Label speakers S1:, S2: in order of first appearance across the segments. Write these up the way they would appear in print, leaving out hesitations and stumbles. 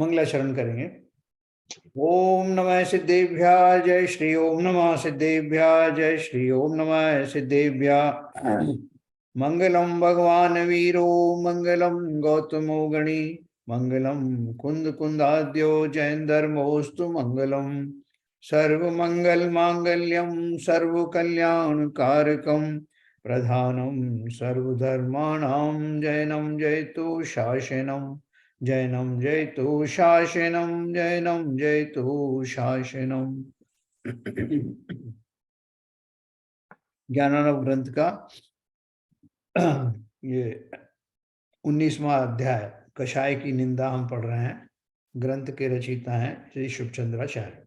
S1: मंगलाचरण करेंगे। ओम नमः सिद्धेभ्यः जय श्री ओम नमः सिद्धेभ्यः जय श्री ओम नमः सिद्धेभ्यः। मंगलम भगवान वीरो मंगलम गौतमो गणी मंगलम कुंद कुंदाद्यो जैनधर्मोस्तु मंगलम सर्वमंगल मांगल्यम सर्वकल्याणकारकम प्रधानम सर्वधर्माणां जैनम जयतु शासनम जैनम जयतु शासनम जैनम जयतु शासनम। ज्ञानानव ग्रंथ का ये 19वां अध्याय कषाय की निंदा हम पढ़ रहे हैं। ग्रंथ के रचयिता हैं श्री शुभचंद्राचार्य।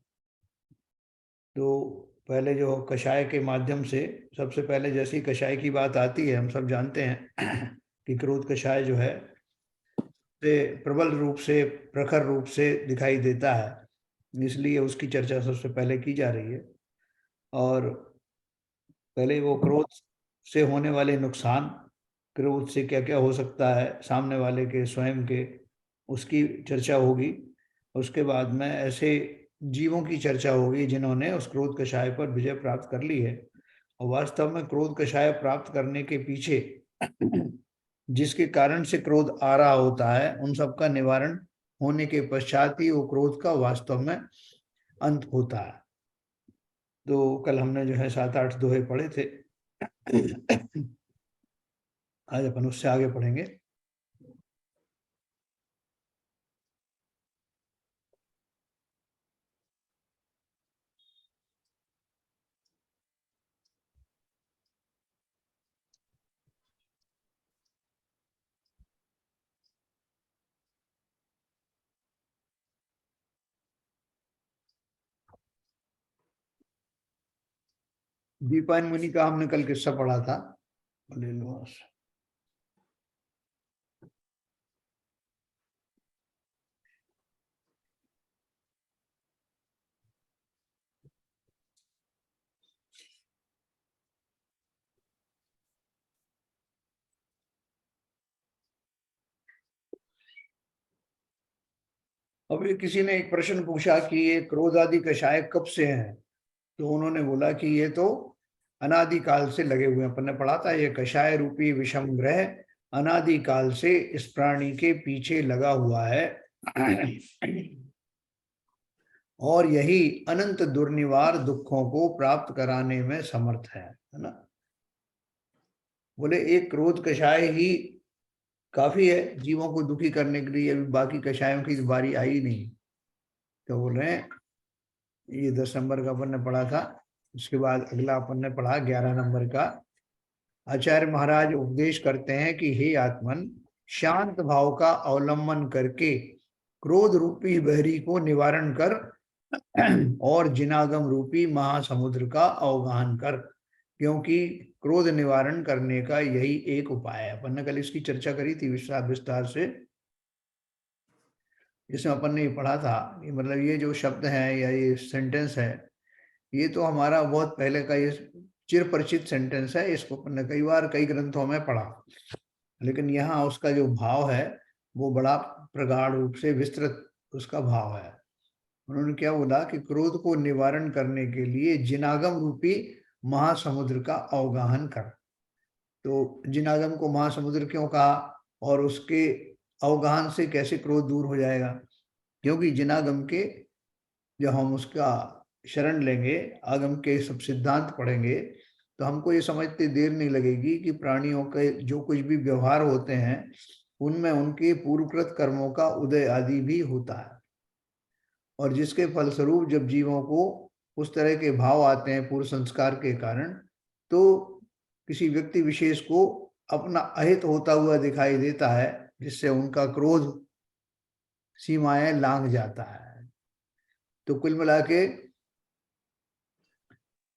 S1: तो पहले जो कषाय के माध्यम से सबसे पहले जैसी कषाय की बात आती है, हम सब जानते हैं कि क्रोध कषाय जो है से प्रबल रूप से प्रखर रूप से दिखाई देता है, इसलिए उसकी चर्चा सबसे पहले की जा रही है। और पहले वो क्रोध से होने वाले नुकसान, क्रोध से क्या क्या हो सकता है सामने वाले के स्वयं के, उसकी चर्चा होगी। उसके बाद में ऐसे जीवों की चर्चा होगी जिन्होंने उस क्रोध कषाय पर विजय प्राप्त कर ली है। और वास्तव में क्रोध कषाय प्राप्त करने के पीछे जिसके कारण से क्रोध आ रहा होता है, उन सब का निवारण होने के पश्चात ही वो क्रोध का वास्तव में अंत होता है। तो कल हमने जो है 7-8 दोहे पढ़े थे। आज अपन उससे आगे पढ़ेंगे। दीपायन मुनि का हमने कल किस्सा पढ़ा था। ले लो। अभी किसी ने एक प्रश्न पूछा कि ये क्रोध आदि कषाय कब से हैं, तो उन्होंने बोला कि ये तो अनादिकाल से लगे हुए हैं। अपन ने पढ़ा था ये कषाय रूपी विषम ग्रह अनादिकाल से इस प्राणी के पीछे लगा हुआ है और यही अनंत दुर्निवार दुखों को प्राप्त कराने में समर्थ है ना। बोले एक क्रोध कषाय ही काफी है जीवों को दुखी करने के लिए, अभी बाकी कषायों की बारी आई नहीं। तो बोल रहे हैं ये 10 नंबर का अपन ने पढ़ा था। उसके बाद अगला अपन ने पढ़ा 11 नंबर का। आचार्य महाराज उपदेश करते हैं कि हे आत्मन, शांत भाव का अवलंबन करके क्रोध रूपी बहरी को निवारण कर और जिनागम रूपी महासमुद्र का अवगाहन कर, क्योंकि क्रोध निवारण करने का यही एक उपाय है। अपन ने कल इसकी चर्चा करी थी विस्तार से, जिसमें अपन ने पढ़ा था कि मतलब ये जो शब्द है या ये सेंटेंस है, ये तो हमारा बहुत पहले का ये चिर परिचित सेंटेंस है। इसको अपन ने कई बार कई ग्रंथों में पढ़ा, लेकिन यहाँ उसका जो भाव है वो बड़ा प्रगाढ़ रूप से विस्तृत उसका भाव है। उन्होंने क्या बोला कि क्रोध को निवारण करने के लिए जिनागम रूपी महासमुद्र का अवगाहन कर। तो जिनागम को महासमुद्र क्यों कहा और उसके अवगाहन से कैसे क्रोध दूर हो जाएगा? क्योंकि जिनागम के जब हम उसका शरण लेंगे, आगम के सब सिद्धांत पढ़ेंगे, तो हमको ये समझते देर नहीं लगेगी कि प्राणियों के जो कुछ भी व्यवहार होते हैं उनमें उनके पूर्वकृत कर्मों का उदय आदि भी होता है, और जिसके फलस्वरूप जब जीवों को उस तरह के भाव आते हैं पूर्व संस्कार के कारण, तो किसी व्यक्ति विशेष को अपना अहित होता हुआ दिखाई देता है, जिससे उनका क्रोध सीमाएं लांघ जाता है। तो कुल मिला के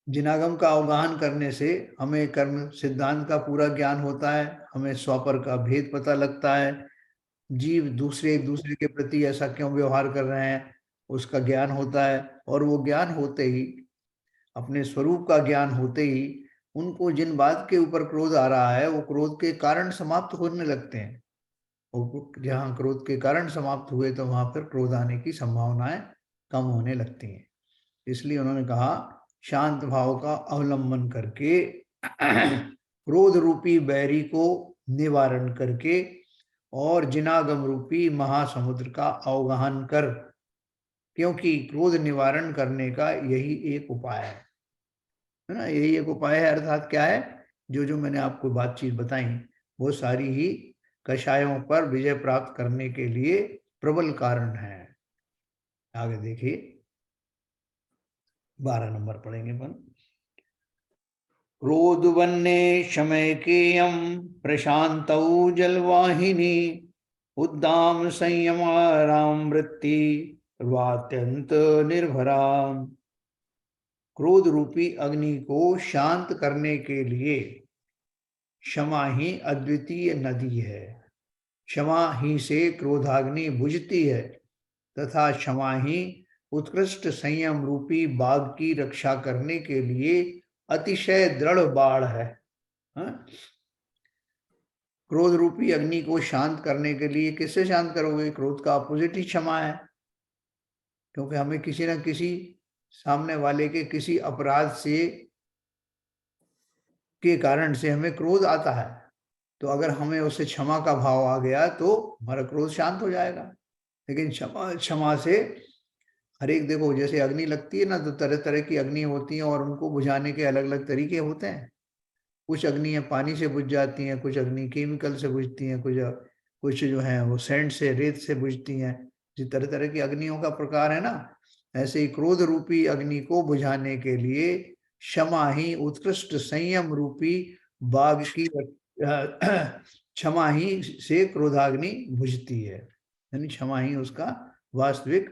S1: जिनागम का अवगाहन करने से हमें कर्म सिद्धांत का पूरा ज्ञान होता है, हमें स्वपर का भेद पता लगता है, जीव दूसरे एक दूसरे के प्रति ऐसा क्यों व्यवहार कर रहे हैं उसका ज्ञान होता है। और वो ज्ञान होते ही, अपने स्वरूप का ज्ञान होते ही, उनको जिन बात के ऊपर क्रोध आ रहा है वो क्रोध के कारण समाप्त होने लगते हैं जहाँ क्रोध के कारण समाप्त हुए तो वहां पर क्रोध आने की संभावनाएं कम होने लगती हैं। इसलिए उन्होंने कहा शांत भाव का अवलंबन करके क्रोध रूपी बैरी को निवारण करके और जिनागम रूपी महासमुद्र का अवगाहन कर, क्योंकि क्रोध निवारण करने का यही एक उपाय है ना, यही एक उपाय है। अर्थात क्या है, जो जो मैंने आपको बातचीत बताई वो सारी ही कषायों पर विजय प्राप्त करने के लिए प्रबल कारण है। आगे देखिए 12 नंबर पढ़ेंगे अपन। क्रोध वन्ने शमय केयम प्रशांतौ जलवाहिनी उद्दाम संयमाराम वृत्ति वात्यंत निर्भरा। क्रोध रूपी अग्नि को शांत करने के लिए क्षमा ही अद्वितीय नदी है। क्षमा ही से क्रोधाग्नि बुझती है तथा क्षमा ही उत्कृष्ट संयम रूपी बाघ की रक्षा करने के लिए अतिशय दृढ़ बाढ़ है। क्रोध रूपी अग्नि को शांत करने के लिए किससे शांत करोगे? क्रोध का अपोजिट ही क्षमा है, क्योंकि हमें किसी न किसी सामने वाले के किसी अपराध से के कारण से हमें क्रोध आता है, तो अगर हमें उससे क्षमा का भाव आ गया तो हमारा क्रोध शांत हो जाएगा। लेकिन क्षमा से हर एक, देखो जैसे अग्नि लगती है ना, तो तरह तरह की अग्नि होती हैं और उनको बुझाने के अलग अलग तरीके होते हैं। कुछ अग्नियां पानी से बुझ जाती हैं, कुछ अग्नि केमिकल से बुझती हैं, कुछ कुछ जो है वो सैंड से, रेत से बुझती हैं। जिस तरह तरह की अग्नियों का प्रकार है ना, ऐसे ही क्रोध रूपी अग्नि को बुझाने के लिए क्षमा ही उत्कृष्ट संयम रूपी बाघ की क्षमा ही से क्रोधाग्नि बुझती है, यानी क्षमा ही उसका वास्तविक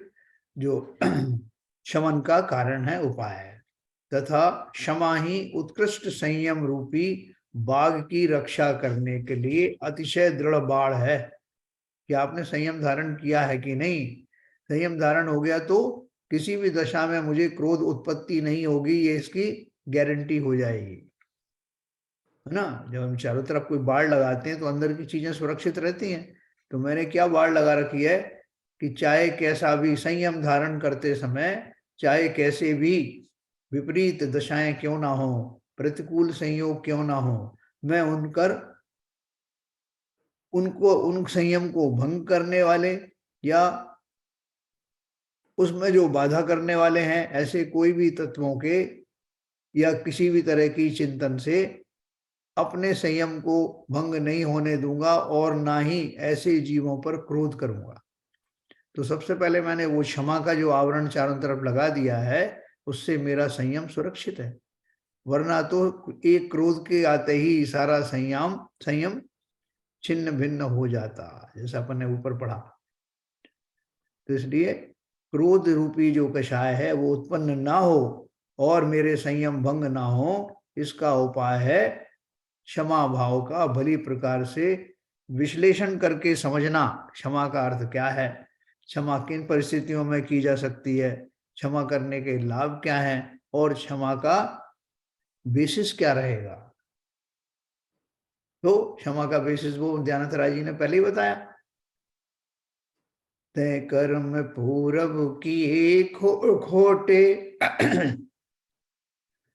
S1: जो शमन का कारण है, उपाय है। तथा क्षमा ही उत्कृष्ट संयम रूपी बाघ की रक्षा करने के लिए अतिशय दृढ़ बाढ़ है। कि आपने संयम धारण किया है कि नहीं? संयम धारण हो गया तो किसी भी दशा में मुझे क्रोध उत्पत्ति नहीं होगी, ये इसकी गारंटी हो जाएगी, है ना। जब हम चारों तरफ कोई बाढ़ लगाते हैं तो अंदर की चीजें सुरक्षित रहती हैं। तो मैंने क्या बाढ़ लगा रखी है कि चाहे कैसा भी संयम धारण करते समय, चाहे कैसे भी विपरीत दशाएं क्यों ना हो, प्रतिकूल संयोग क्यों ना हो, मैं उन संयम को भंग करने वाले या उसमें जो बाधा करने वाले हैं, ऐसे कोई भी तत्वों के या किसी भी तरह की चिंतन से अपने संयम को भंग नहीं होने दूंगा और ना ही ऐसे जीवों पर क्रोध करूंगा। तो सबसे पहले मैंने वो क्षमा का जो आवरण चारों तरफ लगा दिया है, उससे मेरा संयम सुरक्षित है। वरना तो एक क्रोध के आते ही सारा संयम छिन्न भिन्न हो जाता, जैसा अपन ने ऊपर पढ़ा। तो इसलिए क्रोध रूपी जो कषाय है वो उत्पन्न ना हो और मेरे संयम भंग ना हो, इसका उपाय है क्षमा भाव का भली प्रकार से विश्लेषण करके समझना। क्षमा का अर्थ क्या है, क्षमा किन परिस्थितियों में की जा सकती है, क्षमा करने के लाभ क्या हैं और क्षमा का बेसिस क्या रहेगा। तो क्षमा का बेसिस वो दयानंद राय जी ने पहले ही बताया। तय कर्म पूरब किए खोटे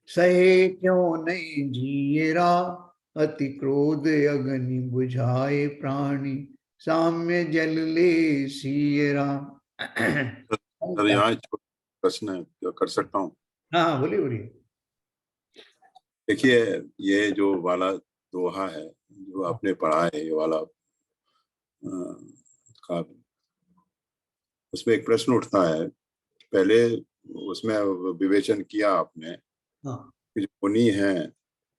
S1: सहे क्यों नहीं जियरा अति क्रोध अग्नि बुझाए प्राणी साम्य जल ले सियरा।
S2: सर यहाँ प्रश्न है, कर सकता हूँ?
S1: हाँ हाँ, बोलिए बोलिए।
S2: देखिए, ये जो वाला दोहा है जो आपने पढ़ा है, ये वाला का उसमें एक प्रश्न उठता है। पहले उसमें विवेचन किया आपने
S1: हाँ
S2: कि जो मुनि हैं,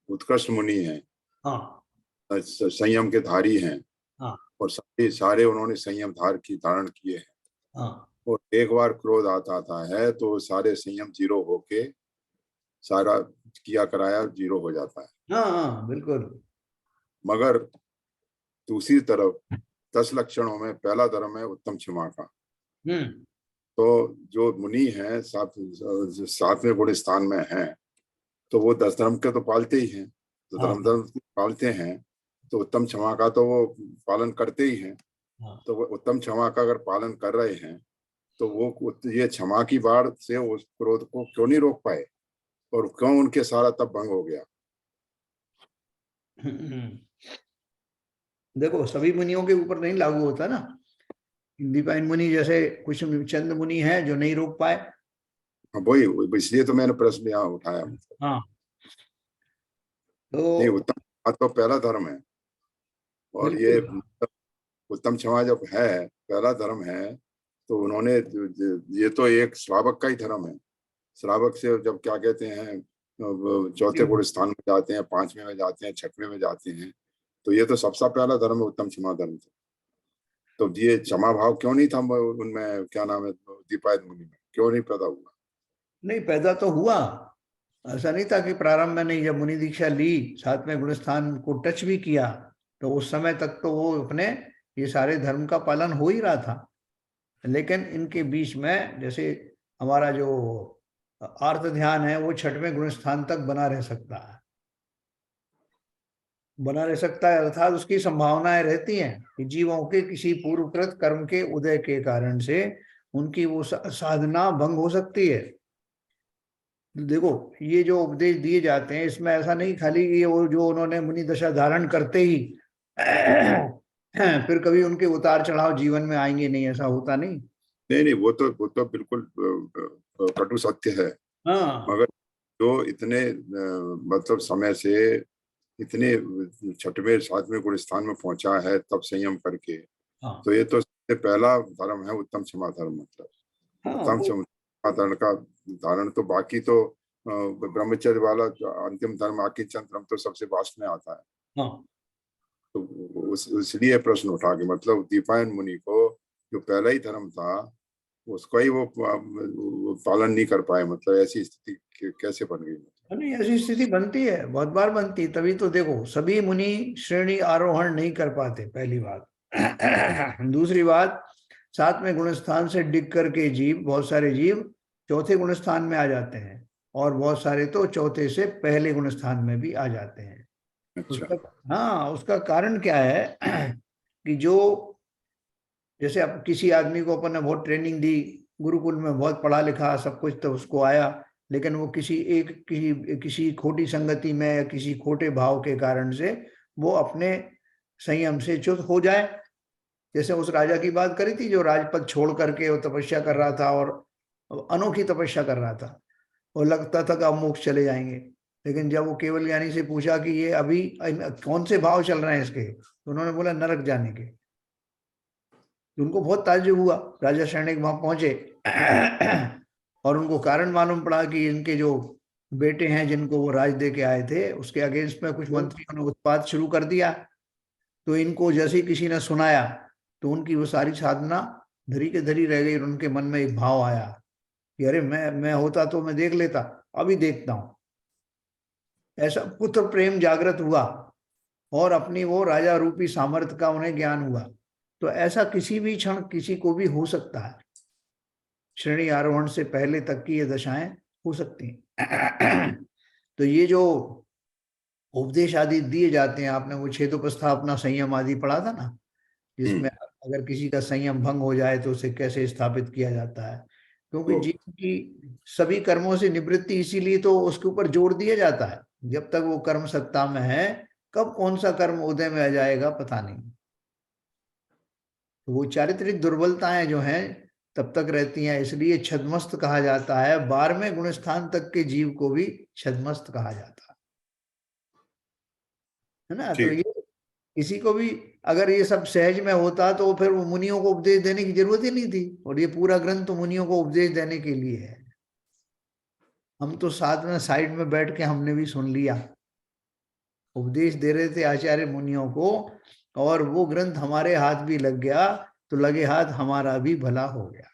S2: उत्कृष्ट मुनि हैं,
S1: हाँ
S2: संयम के धारी हैं
S1: हाँ
S2: और सारे उन्होंने संयम धारण किए हैं।
S1: हाँ
S2: और एक बार क्रोध आता है तो सारे संयम जीरो होके सारा किया कराया जीरो हो जाता है।
S1: हाँ हाँ, बिल्कुल।
S2: मगर दूसरी तरफ 10 लक्षणों में पहला धर्म है उत्तम क्षमा का।
S1: हम्म।
S2: तो जो मुनि हैं सातवें गुण स्थान में हैं, तो वो 10 धर्म के तो पालते ही हैं, तो
S1: हाँ
S2: धर्म पालते हैं, तो उत्तम क्षमा का तो वो पालन करते ही हैं।
S1: हाँ।
S2: तो वो उत्तम क्षमा का अगर पालन कर रहे हैं तो वो ये क्षमा की बाढ़ से उस क्रोध को क्यों नहीं रोक पाए, और क्यों उनके सारा तब भंग हो गया?
S1: देखो सभी मुनियों के ऊपर नहीं लागू होता ना। दीपायन मुनि जैसे कुछ चंद मुनि हैं जो नहीं रोक पाए।
S2: हाँ, वही इसलिए तो मैंने प्रश्न यहाँ उठाया।
S1: हाँ
S2: नहीं,
S1: तो
S2: उत्तम क्षमा तो पहला धर्म है, और ये
S1: बिल्कुल।
S2: उत्तम क्षमा जब है पहला धर्म है, तो उन्होंने ये तो एक श्रावक का ही धर्म है। श्रावक से जब क्या कहते हैं, चौथे गुण स्थान में जाते हैं, पांचवें में जाते हैं, छठवें में जाते हैं, तो ये तो सबसे पहला धर्म है उत्तम क्षमा धर्म। तो ये क्षमा भाव क्यों नहीं था उनमें, क्या नाम है, दीपायत मुनि में क्यों नहीं पैदा हुआ?
S1: नहीं पैदा तो हुआ। ऐसा नहीं था कि प्रारंभ में नहीं, जब मुनि दीक्षा ली, सातवें गुण स्थान को टच भी किया, तो उस समय तक तो वो अपने ये सारे धर्म का पालन हो ही रहा था। लेकिन इनके बीच में जैसे हमारा जो आर्त ध्यान है वो छठवें गुण स्थान तक बना रह सकता है। बना रह सकता है अर्थात उसकी संभावनाएं रहती हैं कि जीवों के किसी पूर्वकृत कर्म के उदय के कारण से उनकी वो साधना भंग हो सकती है। देखो ये जो उपदेश दिए जाते हैं इसमें ऐसा नहीं खाली ये वो जो उन्होंने मुनि दशा धारण करते ही फिर कभी उनके उतार चढ़ाव जीवन में आएंगे नहीं, ऐसा होता नहीं।
S2: नहीं नहीं, वो तो बिल्कुल कटु सत्य है।
S1: हाँ
S2: मगर जो इतने मतलब समय से इतने छठवें सातवें गुण स्थान में पहुंचा है तब संयम करके,
S1: हाँ
S2: तो ये तो सबसे पहला धर्म है उत्तम क्षमा धर्म। मतलब
S1: हाँ
S2: उत्तम
S1: वो
S2: क्षमा धर्म का धारण तो बाकी तो ब्रह्मचर्य वाला जो अंतिम धर्म आकिंचन धर्म तो सबसे वास्ट में आता है।
S1: हाँ
S2: तो इसलिए प्रश्न उठा के मतलब दीपायन मुनि को जो पहला ही धर्म था उसका ही वो पालन नहीं कर पाए, मतलब ऐसी स्थिति कैसे बन गई?
S1: नहीं ऐसी स्थिति बनती है, बहुत बार बनती है। तभी तो देखो सभी मुनि श्रेणी आरोहण नहीं कर पाते, पहली बात। दूसरी बात, सातवें गुण स्थान से डिग करके जीव, बहुत सारे जीव चौथे गुण स्थान में आ जाते हैं, और बहुत सारे तो चौथे से पहले गुण स्थान में भी आ जाते हैं।
S2: अच्छा।
S1: उसका हाँ उसका कारण क्या है कि जो जैसे अब किसी आदमी को अपन ने बहुत ट्रेनिंग दी, गुरुकुल में बहुत पढ़ा लिखा सब कुछ तो उसको आया, लेकिन वो किसी खोटी संगति में या किसी खोटे भाव के कारण से वो अपने संयम से च्युत हो जाए। जैसे उस राजा की बात करी थी जो राजपद छोड़ करके वो तपस्या कर रहा था, और अनोखी तपस्या कर रहा था, और लगता था कि अब मोक्ष चले जाएंगे। लेकिन जब वो केवल ज्ञानी से पूछा कि ये अभी कौन से भाव चल रहे हैं इसके, तो उन्होंने बोला नरक जाने के। तो उनको बहुत ताज्जुब हुआ। राजा सैनिक वहां पहुंचे और उनको कारण मालूम पड़ा कि इनके जो बेटे हैं जिनको वो राज दे के आए थे उसके अगेंस्ट में कुछ मंत्रियों ने उत्पात शुरू कर दिया। तो इनको जैसे ही किसी ने सुनाया तो उनकी वो सारी साधना धरी के धरी रह गई, और उनके मन में एक भाव आया कि अरे मैं होता तो मैं देख लेता, अभी देखता हूं। ऐसा पुत्र प्रेम जागृत हुआ, और अपनी वो राजा रूपी सामर्थ्य का उन्हें ज्ञान हुआ। तो ऐसा किसी भी क्षण किसी को भी हो सकता है। श्रेणी आरोहण से पहले तक की ये दशाएं हो सकती हैं। तो ये जो उपदेश आदि दिए जाते हैं, आपने वो छेदोपस्थापना संयम आदि पढ़ा था ना, जिसमें अगर किसी का संयम भंग हो जाए तो उसे कैसे स्थापित किया जाता है। क्योंकि
S2: तो
S1: जीव की सभी कर्मों से निवृत्ति इसीलिए तो उसके ऊपर जोर दिया जाता है, जब तक वो कर्म सत्ता में है कब कौन सा कर्म उदय में आ जाएगा पता नहीं। तो वो चारित्रिक दुर्बलताएं जो हैं तब तक रहती हैं, इसलिए छद्मस्त कहा जाता है। 12वें गुण स्थान तक के जीव को भी छद्मस्त कहा जाता है ना। तो
S2: ठीक।
S1: ये किसी को भी अगर ये सब सहज में होता तो फिर वो मुनियों को उपदेश देने की जरूरत ही नहीं थी, और ये पूरा ग्रंथ तो मुनियों को उपदेश देने के लिए है। हम तो साथ में साइड में बैठ के हमने भी सुन लिया, उपदेश दे रहे थे आचार्य मुनियों को, और वो ग्रंथ हमारे हाथ भी लग गया तो लगे हाथ हमारा भी भला हो गया।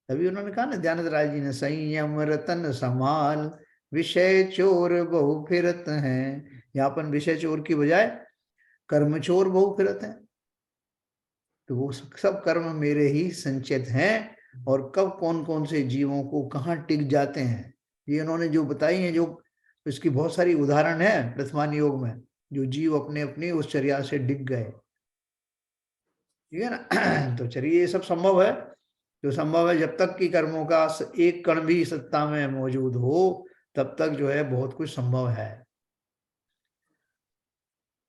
S1: तभी उन्होंने कहा ना ध्यानद राय जी ने, संयम रतन संभाल विषय चोर बहु फिरत हैं। यहाँ पर विषय चोर की बजाय कर्म चोर बहु फिरत हैं। तो वो सब कर्म मेरे ही संचित हैं, और कब कौन कौन से जीवों को कहाँ टिक जाते हैं ये उन्होंने जो बताई है। जो इसकी बहुत सारी उदाहरण है प्रथमान योग में, जो जीव अपने अपनी उस चर्या से डिग गए। ठीक है ना। तो चलिए ये सब संभव है, जो संभव है, जब तक कि कर्मों का एक कण भी सत्ता में मौजूद हो तब तक जो है बहुत कुछ संभव है।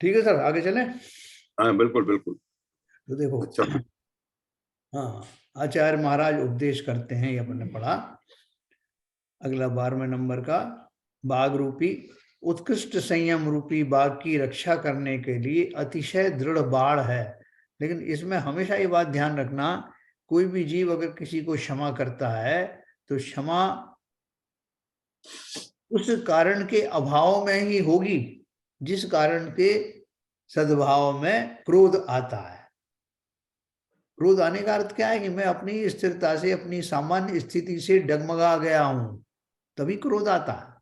S1: ठीक है सर, आगे चलें।
S2: हाँ बिल्कुल बिल्कुल।
S1: तो देखो,
S2: अच्छा।
S1: हाँ, आचार्य महाराज उपदेश करते हैं, ये अपन ने पढ़ा। अगला 12वें नंबर का, बाघ रूपी उत्कृष्ट संयम रूपी बाघ की रक्षा करने के लिए अतिशय दृढ़ बाढ़ है। लेकिन इसमें हमेशा ये बात ध्यान रखना, कोई भी जीव अगर किसी को क्षमा करता है तो क्षमा उस कारण के अभाव में ही होगी जिस कारण के सद्भाव में क्रोध आता है। क्रोध आने का अर्थ क्या है कि मैं अपनी स्थिरता से, अपनी सामान्य स्थिति से डगमगा गया हूं, तभी क्रोध आता है।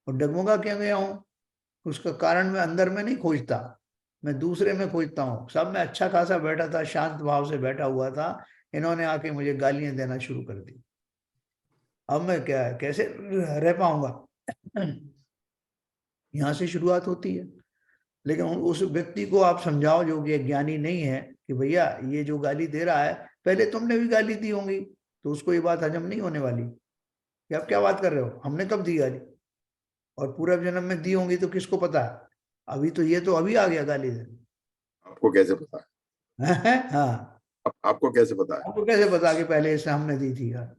S1: और डगमगा क्या गया हूं, उसका कारण मैं अंदर में नहीं खोजता, मैं दूसरे में खोजता हूँ। सब मैं अच्छा खासा बैठा था, शांत भाव से बैठा हुआ था, इन्होंने आके मुझे गालियां देना शुरू कर दी। अब मैं क्या, कैसे रह पाऊंगा। यहाँ से शुरुआत होती है। लेकिन उस व्यक्ति को आप समझाओ जो कि ज्ञानी नहीं है कि भैया ये जो गाली दे रहा है पहले तुमने भी गाली दी होंगी, तो उसको ये बात हजम नहीं होने वाली कि आप क्या बात कर रहे हो, हमने कब दी गाली, और पूर्व जन्म में दी होंगी तो किसको पता है। अभी तो ये तो अभी आ गया गाली देने।
S2: आपको कैसे पता है?
S1: हाँ,
S2: आपको कैसे पता है?
S1: आपको कैसे पता कि पहले इसे हमने दी थी यार।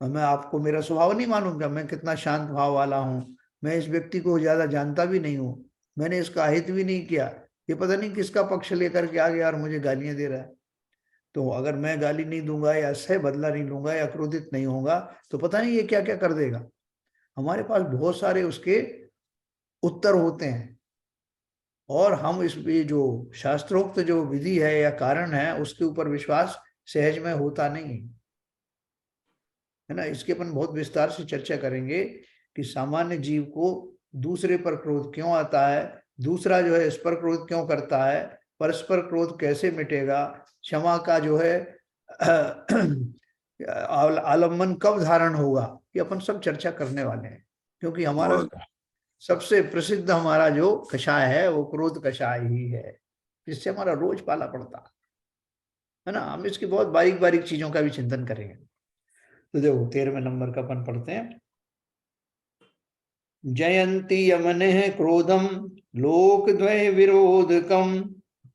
S1: और मैं आपको मेरा स्वभाव नहीं मालूंगा, मैं कितना शांत भाव वाला हूँ। मैं इस व्यक्ति को ज्यादा जानता भी नहीं हूँ, मैंने इसका हित भी नहीं किया, ये पता नहीं किसका पक्ष लेकर के आ गया और मुझे गालियां दे रहा है। तो अगर मैं गाली नहीं दूंगा या सह बदला नहीं लूंगा या क्रोधित नहीं होगा तो पता नहीं ये क्या क्या कर देगा। हमारे पास बहुत सारे उसके उत्तर होते हैं, और हम इस ये जो शास्त्रोक्त जो विधि है या कारण है उसके ऊपर विश्वास सहज में होता नहीं है ना। इसके अपन बहुत विस्तार से चर्चा करेंगे कि सामान्य जीव को दूसरे पर क्रोध क्यों आता है, दूसरा जो है इस पर क्रोध क्यों करता है, परस्पर क्रोध कैसे मिटेगा, क्षमा का जो है आलम्बन कब धारण होगा, ये अपन सब चर्चा करने वाले हैं। क्योंकि हमारा
S2: बहुत
S1: सबसे प्रसिद्ध हमारा जो कषाय है वो क्रोध कषाय ही है, जिससे हमारा रोज पाला पड़ता है ना। हम इसकी बहुत बारीक बारीक चीजों का भी चिंतन करेंगे। तो देखो 13वें नंबर का अपन पढ़ते हैं। जयंती यमने क्रोधम लोकद्वय विरोधकम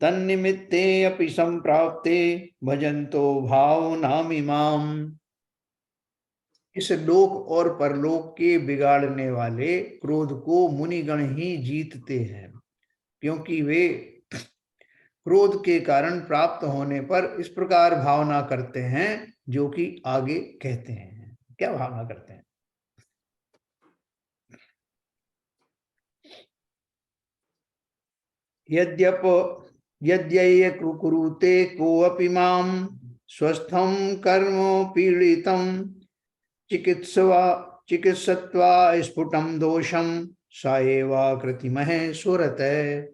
S1: तन्निमित्ते अपि संप्राप्ते भजन्तो भावनामिमाम। इस लोक और परलोक के बिगाड़ने वाले क्रोध को मुनिगण ही जीतते हैं, क्योंकि वे क्रोध के कारण प्राप्त होने पर इस प्रकार भावना करते हैं जो कि आगे कहते हैं। क्या भावना करते हैं? यद्यप यद्यय कुरुते कोऽपि मां स्वस्थं कर्म पीड़ितं चिकित्सवा चिकित्सत्वा स्फुटं दोषं स एवा कृतिमः सुरतः।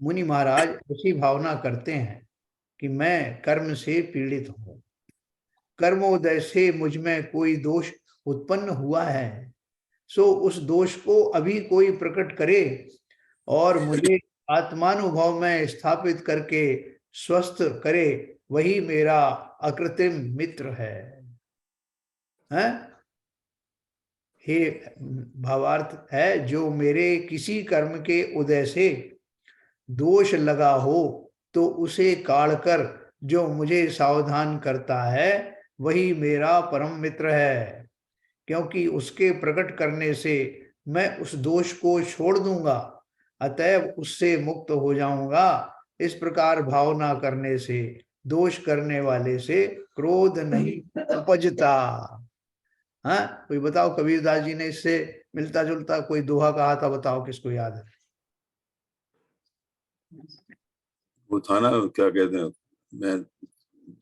S1: मुनि महाराज ऐसी भावना करते हैं कि मैं कर्म से पीड़ित हूँ, कर्मोदय से मुझ में कोई दोष उत्पन्न हुआ है, सो उस दोष को अभी कोई प्रकट करे और मुझे आत्मानुभव में स्थापित करके स्वस्थ करे, वही मेरा अकृत्रिम मित्र है। हैं? हे, भावार्थ है, जो मेरे किसी कर्म के उदय से दोष लगा हो तो उसे काढ़कर जो मुझे सावधान करता है वही मेरा परम मित्र है, क्योंकि उसके प्रकट करने से मैं उस दोष को छोड़ दूंगा, अतएव उससे मुक्त हो जाऊंगा। इस प्रकार भावना करने से दोष करने वाले से क्रोध नहीं उपजता। हाँ, कोई बताओ, कबीरदास जी ने इससे मिलता जुलता कोई दोहा कहा था, बताओ किसको याद है?
S2: वो था ना, क्या कहते हैं, मैं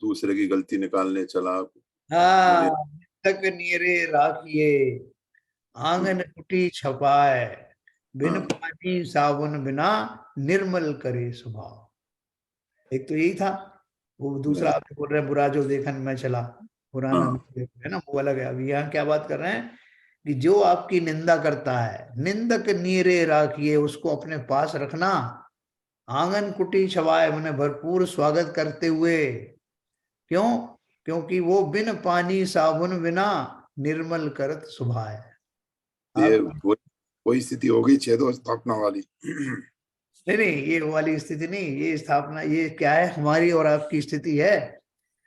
S2: दूसरे की गलती निकालने चला मुनि।
S1: हाँ, तक नीरे राखिए आंगन कुटी छपाए, बिन
S2: हाँ
S1: पानी साबुन बिना निर्मल करे स्वभाव। एक तो यही था। वो दूसरा आप बोल रहे हैं बुरा जो देखन में चला पुराना
S2: हाँ
S1: नहीं देखा, है ना, वो अलग है। अभी यहाँ क्या बात कर रहे हैं कि जो आपकी निंदा करता है, निंदक नीरे राखिए, उसको अपने पास रखना, आंगन कुटी छवाए, मैंने भरपूर स्वागत करते हुए। क्यों? क्योंकि वो बिन पानी साबुन बिना निर्मल करत सुभाए।
S2: ये
S1: आप
S2: कोई स्थिति होगी छेदो स्थापना वाली।
S1: नहीं नहीं, ये वाली स्थिति नहीं, ये स्थापना, ये क्या है, हमारी और आपकी स्थिति है।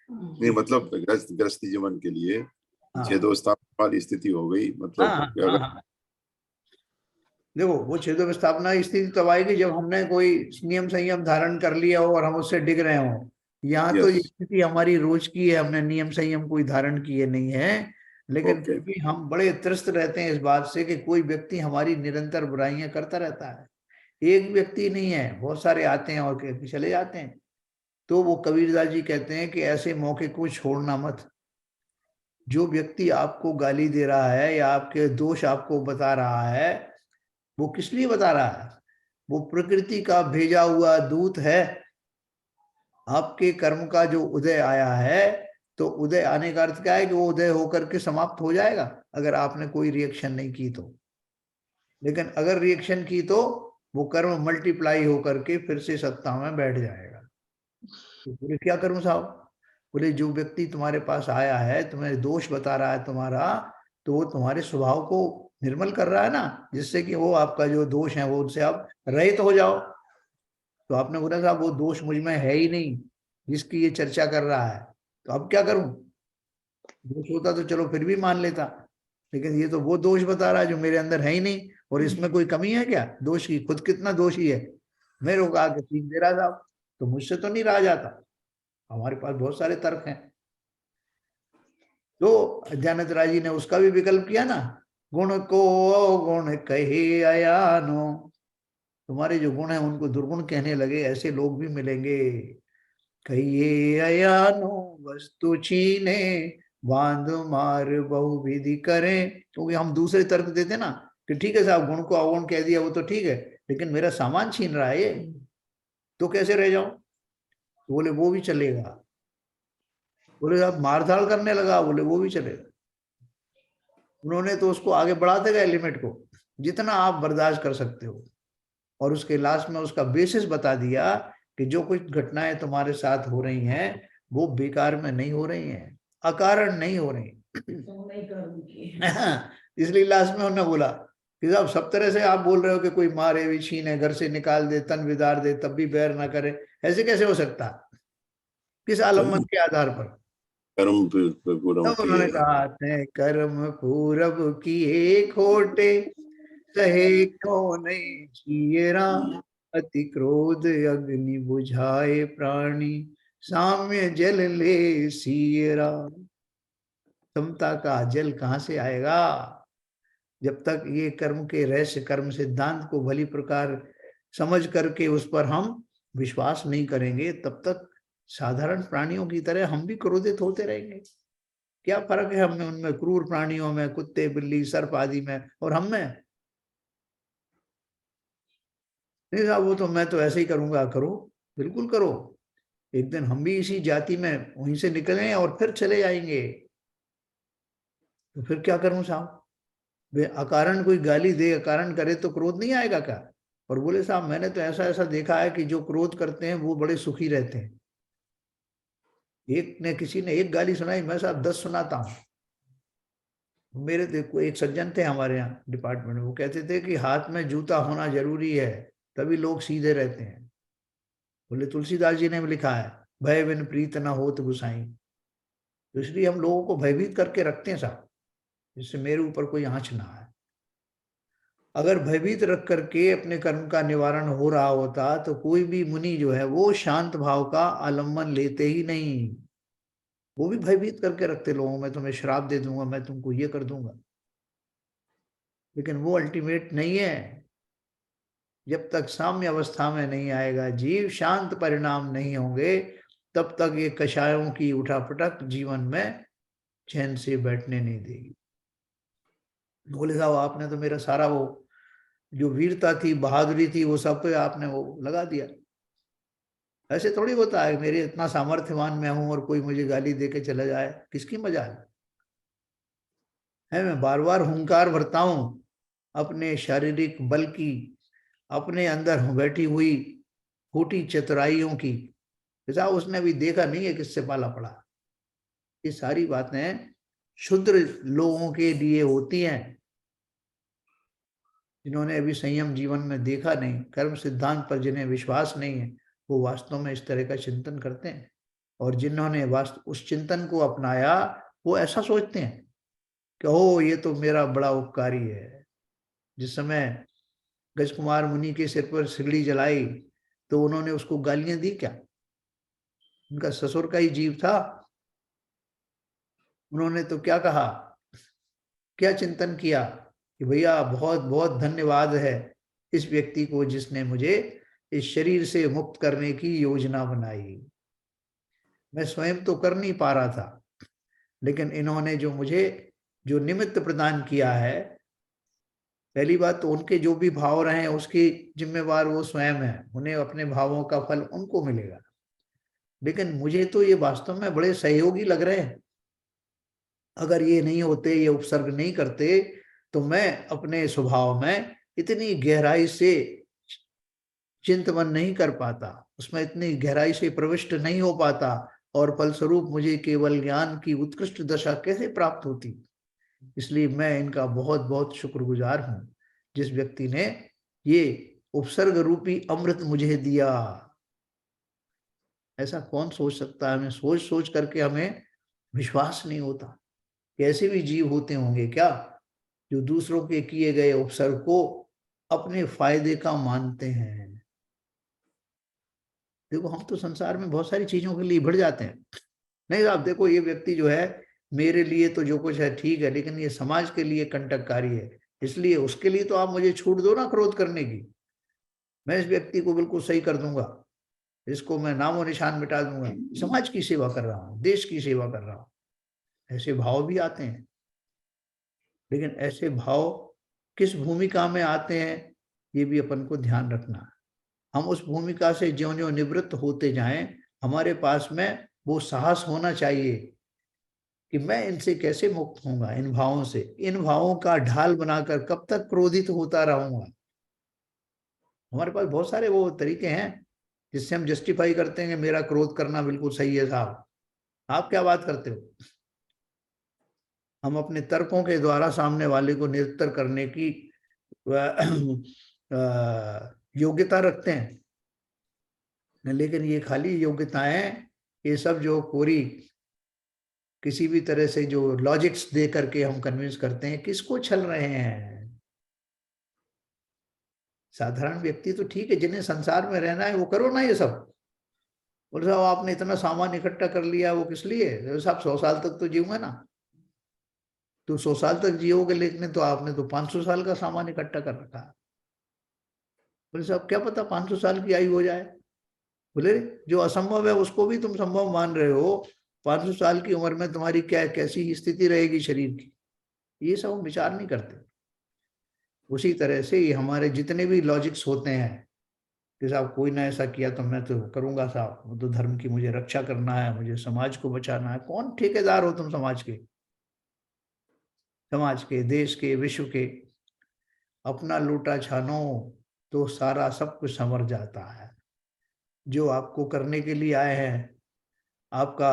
S2: नहीं मतलब गृहस्थ जीवन के लिए
S1: हाँ
S2: छेदो स्थापना वाली स्थिति हो गई,
S1: हाँ
S2: मतलब
S1: हाँ हाँ
S2: अगर
S1: हाँ। देखो, वो छेदों में स्थापना की स्थिति तब आएगी जब हमने कोई नियम संयम धारण कर लिया हो और हम उससे डिग रहे हो। यहाँ तो
S2: यस,
S1: ये स्थिति हमारी रोज की है, हमने नियम संयम कोई धारण किए नहीं है, लेकिन
S2: ओके,
S1: फिर भी हम बड़े त्रस्त रहते हैं इस बात से कि कोई व्यक्ति हमारी निरंतर बुराइयां करता रहता है। एक व्यक्ति नहीं है, बहुत सारे आते हैं और चले जाते हैं। तो वो कबीरदास जी कहते हैं कि ऐसे मौके को छोड़ना मत। जो व्यक्ति आपको गाली दे रहा है या आपके दोष आपको बता रहा है, वो किस लिए बता रहा है? वो प्रकृति का भेजा हुआ दूत है। आपके कर्म का जो उदय आया है, तो उदय आने का अर्थ क्या है कि वो उदय होकर के समाप्त हो जाएगा अगर आपने कोई रिएक्शन नहीं की तो। लेकिन अगर रिएक्शन की तो वो कर्म मल्टीप्लाई होकर के फिर से सत्ता में बैठ जाएगा। तो बोले क्या करूं साहब? बोले जो व्यक्ति तुम्हारे पास आया है, तुम्हें दोष बता रहा है तुम्हारा, तो वो तुम्हारे स्वभाव को निर्मल कर रहा है ना, जिससे कि वो आपका जो दोष है वो उनसे आप रहित हो जाओ। तो आपने बोला साहब वो दोष मुझ में है ही नहीं जिसकी ये चर्चा कर रहा है, तो अब क्या करूं? दोष होता तो चलो फिर भी मान लेता, लेकिन ये तो वो दोष बता रहा है जो मेरे अंदर है ही नहीं। और इसमें कोई कमी है क्या दोष की? खुद कितना दोषी है, मेरे को आके सीख दे रहा साहब, तो मुझसे तो नहीं रहा जाता। हमारे पास बहुत सारे तर्क हैं। तो अज्ञानत राय जी ने उसका भी विकल्प किया ना, गुण को गुण कहे अयानो। तुम्हारे जो गुण है उनको दुर्गुण कहने लगे, ऐसे लोग भी मिलेंगे। कहिए अयानो वस्तु छीने, बांध मार बहुविधि करें। क्योंकि हम दूसरे तर्क देते ना कि ठीक है साहब, गुण को अवगुण कह दिया वो तो ठीक है, लेकिन मेरा सामान छीन रहा है ये, तो कैसे रह जाऊं? तो बोले वो भी चलेगा। बोले आप मारधाड़ करने लगा, बोले वो भी चलेगा। उन्होंने तो उसको आगे बढ़ाते गए लिमिट को, जितना आप बर्दाश्त कर सकते हो। और उसके लास्ट में उसका बेसिस बता दिया कि जो कुछ घटनाएं तुम्हारे साथ हो रही हैं वो बेकार में नहीं हो रही हैं, अकारण नहीं हो रही। इसलिए लास्ट में उन्होंने बोला कि साहब सब तरह से आप बोल रहे हो कि कोई मारे भी, छीने, घर से निकाल दे, तन विदार दे, तब भी बैर ना करे, ऐसे कैसे हो सकता? किस आलम्बन के आधार पर?
S2: कर्म पूर्ण
S1: तब
S2: किए
S1: उन्होंने कहा थे कर्म पूरब किए खोटे, सहे क्यों नहीं जिए राम। अति क्रोध अग्नि बुझाए प्राणी, साम्य जल ले सिए राम। समता का जल कहाँ से आएगा? जब तक ये कर्म के रहस्य, कर्म सिद्धांत को भली प्रकार समझ करके उस पर हम विश्वास नहीं करेंगे, तब तक साधारण प्राणियों की तरह हम भी क्रोधित होते रहेंगे। क्या फर्क है हमें उनमें, क्रूर प्राणियों में, कुत्ते बिल्ली सर्प आदि में, और हम में? नहीं साहब वो तो मैं तो ऐसे ही करूंगा। करो, बिल्कुल करो। एक दिन हम भी इसी जाति में वहीं से निकले और फिर चले जाएंगे। तो फिर क्या करूं साहब? वे अकारण कोई गाली दे, अकारण करे तो क्रोध नहीं आएगा क्या? और बोले साहब मैंने तो ऐसा ऐसा देखा है कि जो क्रोध करते हैं वो बड़े सुखी रहते हैं। एक ने, किसी ने एक गाली सुनाई, मैं साहब 10 सुनाता हूँ। मेरे देखो एक सज्जन थे हमारे यहाँ डिपार्टमेंट में, वो कहते थे कि हाथ में जूता होना जरूरी है, तभी लोग सीधे रहते हैं। बोले तुलसीदास जी ने भी लिखा है, भय बिन प्रीत न होत गुसाई। तो इसलिए हम लोगों को भयभीत करके रखते हैं साहब, जिससे मेरे ऊपर कोई आंच ना आए। अगर भयभीत रख करके अपने कर्म का निवारण हो रहा होता तो कोई भी मुनि जो है वो शांत भाव का आलम्बन लेते ही नहीं। वो भी भयभीत करके रखते लोगों में, तुम्हें श्राप दे दूंगा, मैं तुमको ये कर दूंगा। लेकिन वो अल्टीमेट नहीं है। जब तक साम्य अवस्था में नहीं आएगा जीव, शांत परिणाम नहीं होंगे, तब तक ये कषायों की उठापटक जीवन में चैन से बैठने नहीं देगी। बोले साहब आपने तो मेरा सारा वो जो वीरता थी, बहादुरी थी, वो सब पे आपने वो लगा दिया। ऐसे थोड़ी होता है मेरे इतना सामर्थ्यवान मैं हूं और कोई मुझे गाली दे के चला जाए, किसकी मजा है? मैं बार बार हुंकार भरता हूं अपने शारीरिक बल की, अपने अंदर बैठी हुई खोटी चतुराइयों की, जैसा उसने अभी देखा नहीं है किससे पाला पड़ा। ये सारी बातें क्षुद्र लोगों के लिए होती हैं, जिन्होंने अभी संयम जीवन में देखा नहीं, कर्म सिद्धांत पर जिन्हें विश्वास नहीं है, वो वास्तव में इस तरह का चिंतन करते हैं। और जिन्होंने वास्तव उस चिंतन को अपनाया, वो ऐसा सोचते हैं कि ओ ये तो मेरा बड़ा उपकारी है। जिस समय गजकुमार मुनि के सिर पर सिगड़ी जलाई तो उन्होंने उसको गालियां दी क्या? उनका ससुर का ही जीव था। उन्होंने तो क्या कहा, क्या चिंतन किया कि भैया बहुत बहुत धन्यवाद है इस व्यक्ति को जिसने मुझे इस शरीर से मुक्त करने की योजना बनाई। मैं स्वयं तो कर नहीं पा रहा था, लेकिन इन्होंने जो मुझे जो निमित्त प्रदान किया है, पहली बात तो उनके जो भी भाव रहे हैं उसकी जिम्मेवार वो स्वयं है, उन्हें अपने भावों का फल उनको मिलेगा। लेकिन मुझे तो ये वास्तव में बड़े सहयोगी लग रहे हैं। अगर ये नहीं होते, ये उपसर्ग नहीं करते, तो मैं अपने स्वभाव में इतनी गहराई से चिंतन नहीं कर पाता, उसमें इतनी गहराई से प्रविष्ट नहीं हो पाता, और फलस्वरूप मुझे केवल ज्ञान की उत्कृष्ट दशा कैसे प्राप्त होती। इसलिए मैं इनका बहुत बहुत शुक्रगुजार हूं, जिस व्यक्ति ने ये उपसर्ग रूपी अमृत मुझे दिया। ऐसा कौन सोच सकता है? हमें सोच सोच करके हमें विश्वास नहीं होता। कैसे भी जीव होते होंगे क्या, जो दूसरों के किए गए उपसर्ग को अपने फायदे का मानते हैं। देखो हम तो संसार में बहुत सारी चीजों के लिए बढ़ जाते हैं। नहीं साहब देखो, ये व्यक्ति जो है मेरे लिए तो जो कुछ है ठीक है, लेकिन ये समाज के लिए कंटककारी है, इसलिए उसके लिए तो आप मुझे छूट दो ना क्रोध करने की। मैं इस व्यक्ति को बिल्कुल सही कर दूंगा, इसको मैं नामो निशान मिटा दूंगा, समाज की सेवा कर रहा हूँ, देश की सेवा कर रहा हूँ। ऐसे भाव भी आते हैं, लेकिन ऐसे भाव किस भूमिका में आते हैं, ये भी अपन को ध्यान रखना है। हम उस भूमिका से ज्यों ज्यों निवृत्त होते जाएं, हमारे पास में वो साहस होना चाहिए कि मैं इनसे कैसे मुक्त होऊंगा, इन भावों से। इन भावों का ढाल बनाकर कब तक क्रोधित होता रहूंगा? हमारे पास बहुत सारे वो तरीके हैं जिससे हम जस्टिफाई करते हैं कि मेरा क्रोध करना बिल्कुल सही है। साहब आप क्या बात करते हो? हम अपने तर्कों के द्वारा सामने वाले को निरुत्तर करने की योग्यता रखते हैं, लेकिन ये खाली योग्यताएं, ये सब जो पूरी किसी भी तरह से जो लॉजिक्स दे करके हम कन्विंस करते हैं, किसको छल रहे हैं? साधारण व्यक्ति तो ठीक है, जिन्हें संसार में रहना है वो करो ना ये सब। बोले साहब आपने इतना सामान इकट्ठा कर लिया, वो किस लिए? साहब 100 साल तक तो जीऊंगा ना। तो 100 साल तक जियोगे, लेकिन तो आपने तो 500 साल का सामान इकट्ठा कर रखा है। बोले साहब क्या पता 500 साल की आयु हो जाए। बोले जो असंभव है उसको भी तुम संभव मान रहे हो, 500 साल की उम्र में तुम्हारी क्या कैसी स्थिति रहेगी शरीर की, ये सब हम विचार नहीं करते। उसी तरह से ये हमारे जितने भी लॉजिक्स होते हैं कि साहब कोई ना ऐसा किया तो मैं तो करूंगा, साहब वो तो धर्म की मुझे रक्षा करना है, मुझे समाज को बचाना है। कौन ठेकेदार हो तुम समाज के, समाज के, देश के, विश्व के? अपना लूटा छानो तो सारा सब कुछ संवर जाता है। जो आपको करने के लिए आए हैं, आपका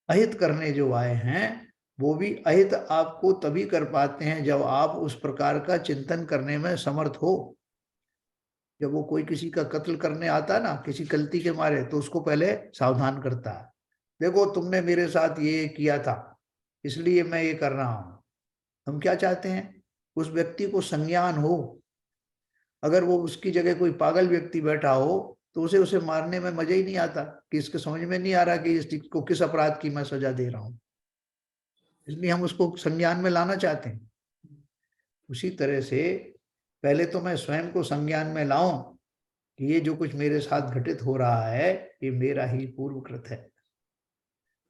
S1: अहित करने जो आए हैं, वो भी अहित आपको तभी कर पाते हैं जब आप उस प्रकार का चिंतन करने में समर्थ हो। जब वो कोई किसी का कत्ल करने आता है ना किसी गलती के मारे, तो उसको पहले सावधान करता है, देखो तुमने मेरे साथ ये किया था इसलिए मैं ये कर रहा हूं। हम क्या चाहते हैं? उस व्यक्ति को संज्ञान हो। अगर वो उसकी जगह कोई पागल व्यक्ति बैठा हो तो उसे उसे मारने में मजा ही नहीं आता, कि इसके समझ में नहीं आ रहा कि इसको किस अपराध की मैं सजा दे रहा हूं, इसलिए हम उसको संज्ञान में लाना चाहते हैं। उसी तरह से पहले तो मैं स्वयं को संज्ञान में लाऊं कि ये जो कुछ मेरे साथ घटित हो रहा है ये मेरा ही पूर्वकृत है,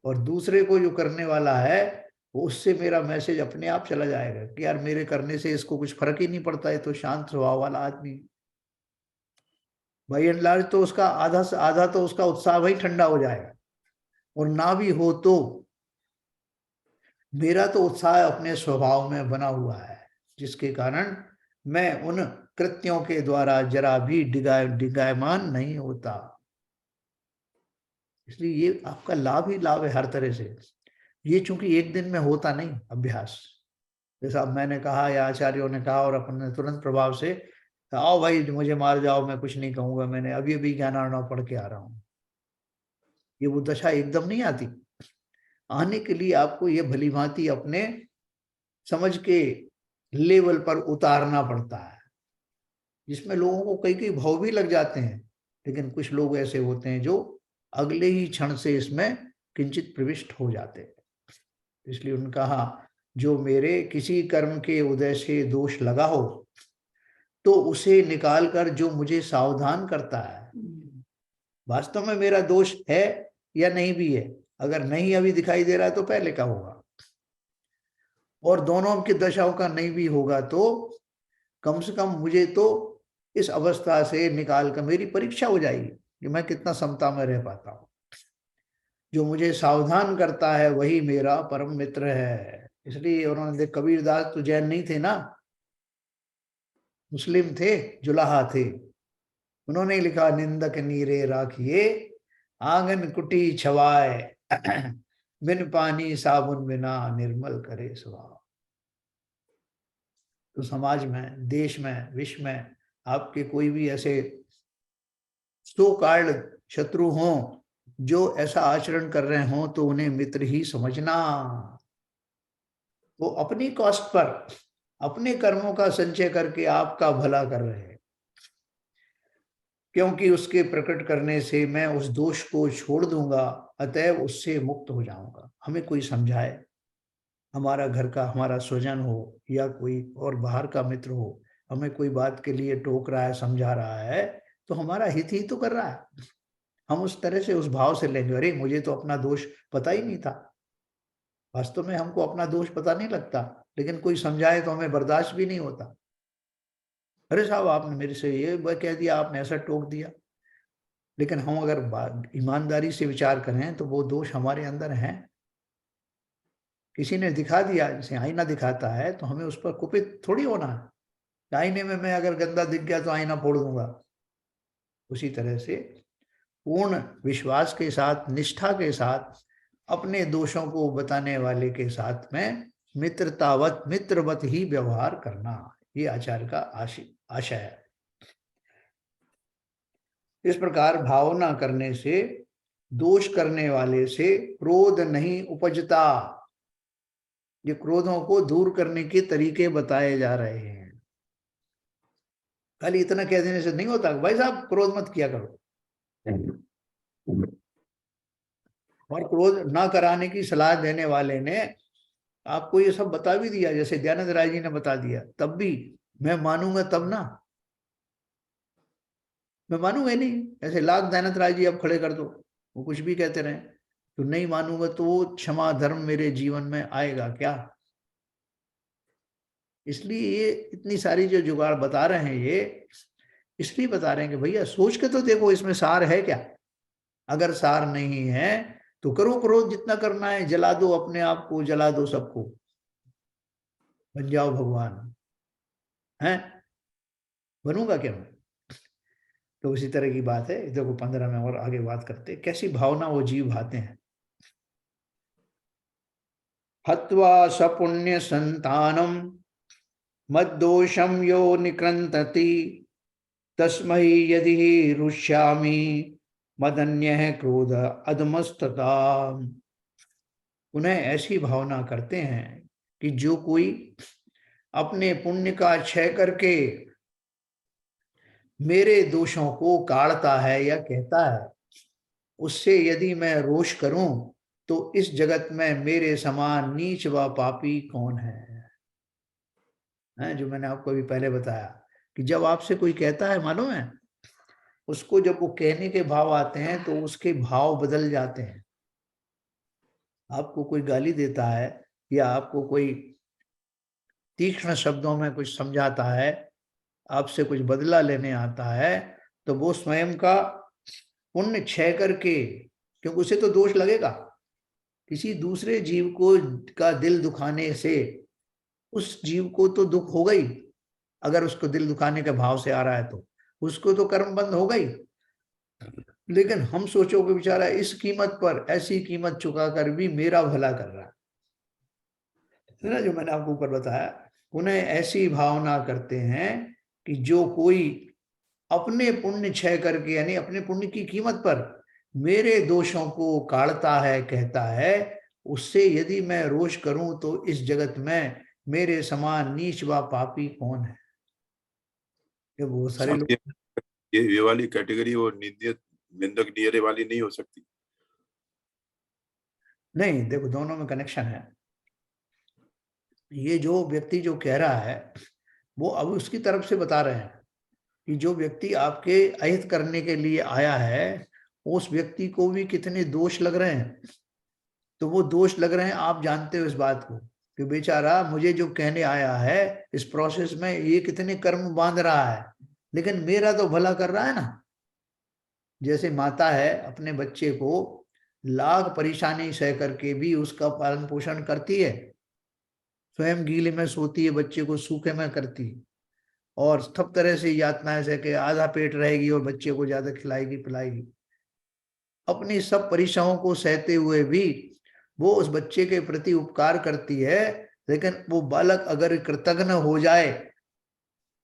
S1: और दूसरे को जो करने वाला है वो उससे मेरा मैसेज अपने आप चला जाएगा कि यार मेरे करने से इसको कुछ फर्क ही नहीं पड़ता है, तो शांत स्वभाव वाला आदमी। भाई एंड लार्ज तो उसका आधा से आधा तो उसका उत्साह वही ठंडा हो जाएगा, और ना भी हो तो मेरा तो उत्साह अपने स्वभाव में बना हुआ है, जिसके कारण मैं उन कृत्यों के द्वारा जरा भी डिगायमान नहीं होता। इसलिए ये आपका लाभ ही लाभ है हर तरह से। ये चूंकि एक दिन में होता नहीं अभ्यास, जैसा अब मैंने कहा या आचार्यों ने कहा और अपन ने तुरंत प्रभाव से आओ भाई मुझे मार जाओ मैं कुछ नहीं कहूंगा, मैंने अभी अभी ज्ञानार्णव पढ़ के आ रहा हूं, ये वो दशा एकदम नहीं आती। आने के लिए आपको ये भली भांति अपने समझ के लेवल पर उतारना पड़ता है, जिसमें लोगों को कई कई भाव भी लग जाते हैं, लेकिन कुछ लोग ऐसे होते हैं जो अगले ही क्षण से इसमें किंचित प्रविष्ट हो जाते हैं। इसलिए उन्होंने कहा जो मेरे किसी कर्म के उदय से दोष लगा हो तो उसे निकाल कर जो मुझे सावधान करता है, वास्तव में मेरा दोष है या नहीं भी है, अगर नहीं अभी दिखाई दे रहा है तो पहले का होगा, और दोनों की दशाओं का नहीं भी होगा तो कम से कम मुझे तो इस अवस्था से निकाल कर मेरी परीक्षा हो जाएगी कि मैं कितना समता में रह पाता हूं। जो मुझे सावधान करता है वही मेरा परम मित्र है। इसलिए उन्होंने देख, कबीरदास तो जैन नहीं थे ना, मुस्लिम थे, जुलाहा थे। उन्होंने लिखा निंदक नीरे राखिए आंगन कुटी छवाए बिन पानी साबुन बिना निर्मल करे स्वभाव। तो समाज में, देश में, विश्व में आपके कोई भी ऐसे सो कॉल्ड शत्रु हों जो ऐसा आचरण कर रहे हों तो उन्हें मित्र ही समझना। वो अपनी कॉस्ट पर अपने कर्मों का संचय करके आपका भला कर रहे हैं, क्योंकि उसके प्रकट करने से मैं उस दोष को छोड़ दूंगा, अतएव उससे मुक्त हो जाऊंगा। हमें कोई समझाए, हमारा घर का हमारा स्वजन हो या कोई और बाहर का मित्र हो, हमें कोई बात के लिए टोक रहा है, समझा रहा है, तो हमारा हित ही तो कर रहा है। हम उस तरह से उस भाव से लेंगे, अरे मुझे तो अपना दोष पता ही नहीं था। वास्तव में हमको अपना दोष पता नहीं लगता, लेकिन कोई समझाए तो हमें बर्दाश्त भी नहीं होता। अरे साहब आपने मेरे से ये कह दिया, आपने ऐसा टोक दिया। लेकिन हम अगर ईमानदारी से विचार करें तो वो दोष हमारे अंदर है। किसी ने दिखा दिया, जैसे आईना दिखाता है तो हमें उस पर कुपित थोड़ी होना है। आईने में मैं अगर गंदा दिख गया तो आईना फोड़ दूंगा। उसी तरह से पूर्ण विश्वास के साथ, निष्ठा के साथ, अपने दोषों को बताने वाले के साथ में मित्रवत ही व्यवहार करना, ये आचार्य का आशय है। इस प्रकार भावना करने से दोष करने वाले से क्रोध नहीं उपजता। ये क्रोधों को दूर करने के तरीके बताए जा रहे हैं। खाली इतना कह देने से नहीं होता भाई साहब क्रोध मत किया करो, और क्रोध ना कराने की सलाह देने वाले ने आपको ये सब बता भी दिया, जैसे दयानंद राय जी ने बता दिया, तब भी मैं मानूंगा तब ना, मैं मानूंगा ही नहीं। ऐसे लाख दयानंद राय जी अब खड़े कर दो, वो कुछ भी कहते रहे, तो नहीं मानूंगा तो वो क्षमा धर्म मेरे जीवन में आएगा क्या? इसलिए ये इतनी सारी जो जुगाड़ बता रहे हैं, ये इसलिए बता रहे हैं कि भैया सोच के तो देखो इसमें सार है क्या। अगर सार नहीं है तो करो क्रोध जितना करना है, जला दो अपने आप को, जला दो सबको, बन जाओ भगवान, हैं? बनूंगा क्या मैं? तो उसी तरह की बात है। देखो 15 में और आगे बात करते कैसी भावना वो जीव भाते हैं। हत्वा सपुण्य संतानम मद्दोषम यो निकृंतति तस्मै यदि रुष्यामि मदन्य क्रोध अधमस्तता। उन्हें ऐसी भावना करते हैं कि जो कोई अपने पुण्य का क्षय करके मेरे दोषों को काढ़ता है या कहता है, उससे यदि मैं रोष करूं तो इस जगत में मेरे समान नीच व पापी कौन है? जो मैंने आपको अभी पहले बताया कि जब आपसे कोई कहता है, मालूम है, उसको जब वो कहने के भाव आते हैं तो उसके भाव बदल जाते हैं। आपको कोई गाली देता है या आपको कोई तीक्ष्ण शब्दों में कुछ समझाता है, आपसे कुछ बदला लेने आता है, तो वो स्वयं का पुण्य क्षय करके, क्योंकि उसे तो दोष लगेगा, किसी दूसरे जीव को का दिल दुखाने से उस जीव को तो दुख होगा ही। अगर उसको दिल दुखाने के भाव से आ रहा है तो उसको तो कर्म बंद हो गई। लेकिन हम सोचो कि बेचारा इस कीमत पर, ऐसी कीमत चुका कर भी मेरा भला कर रहा है ना, जो मैंने आपको ऊपर बताया। उन्हें ऐसी भावना करते हैं कि जो कोई अपने पुण्य क्षय करके, यानी अपने पुण्य की कीमत पर मेरे दोषों को काढ़ता है, कहता है, उससे यदि मैं रोष करूं तो इस जगत में मेरे समान नीच व पापी कौन है। ये बहुत सारे
S2: साथ
S1: लोग।
S2: ये वाली कैटेगरी वो निंदक नियरे वाली नहीं हो सकती।
S1: नहीं, देखो दोनों में कनेक्शन है। ये जो व्यक्ति जो कह रहा है वो अब उसकी तरफ से बता रहे हैं कि जो व्यक्ति आपके अहित करने के लिए आया है, उस व्यक्ति को भी कितने दोष लग रहे हैं। तो वो दोष लग रहे हैं, आप जानते हो इस बात को कि बेचारा मुझे जो कहने आया है इस प्रोसेस में ये कितने कर्म बांध रहा है, लेकिन मेरा तो भला कर रहा है ना। जैसे माता है अपने बच्चे को लाख परेशानी सह करके भी उसका पालन पोषण करती है, स्वयं गीले में सोती है, बच्चे को सूखे में करती है, और सब तरह से यातनाएं सह के आधा पेट रहेगी और बच्चे को ज्यादा खिलाएगी पिलाएगी। अपनी सब परेशानियों को सहते हुए भी वो उस बच्चे के प्रति उपकार करती है। लेकिन वो बालक अगर कृतज्ञ हो जाए,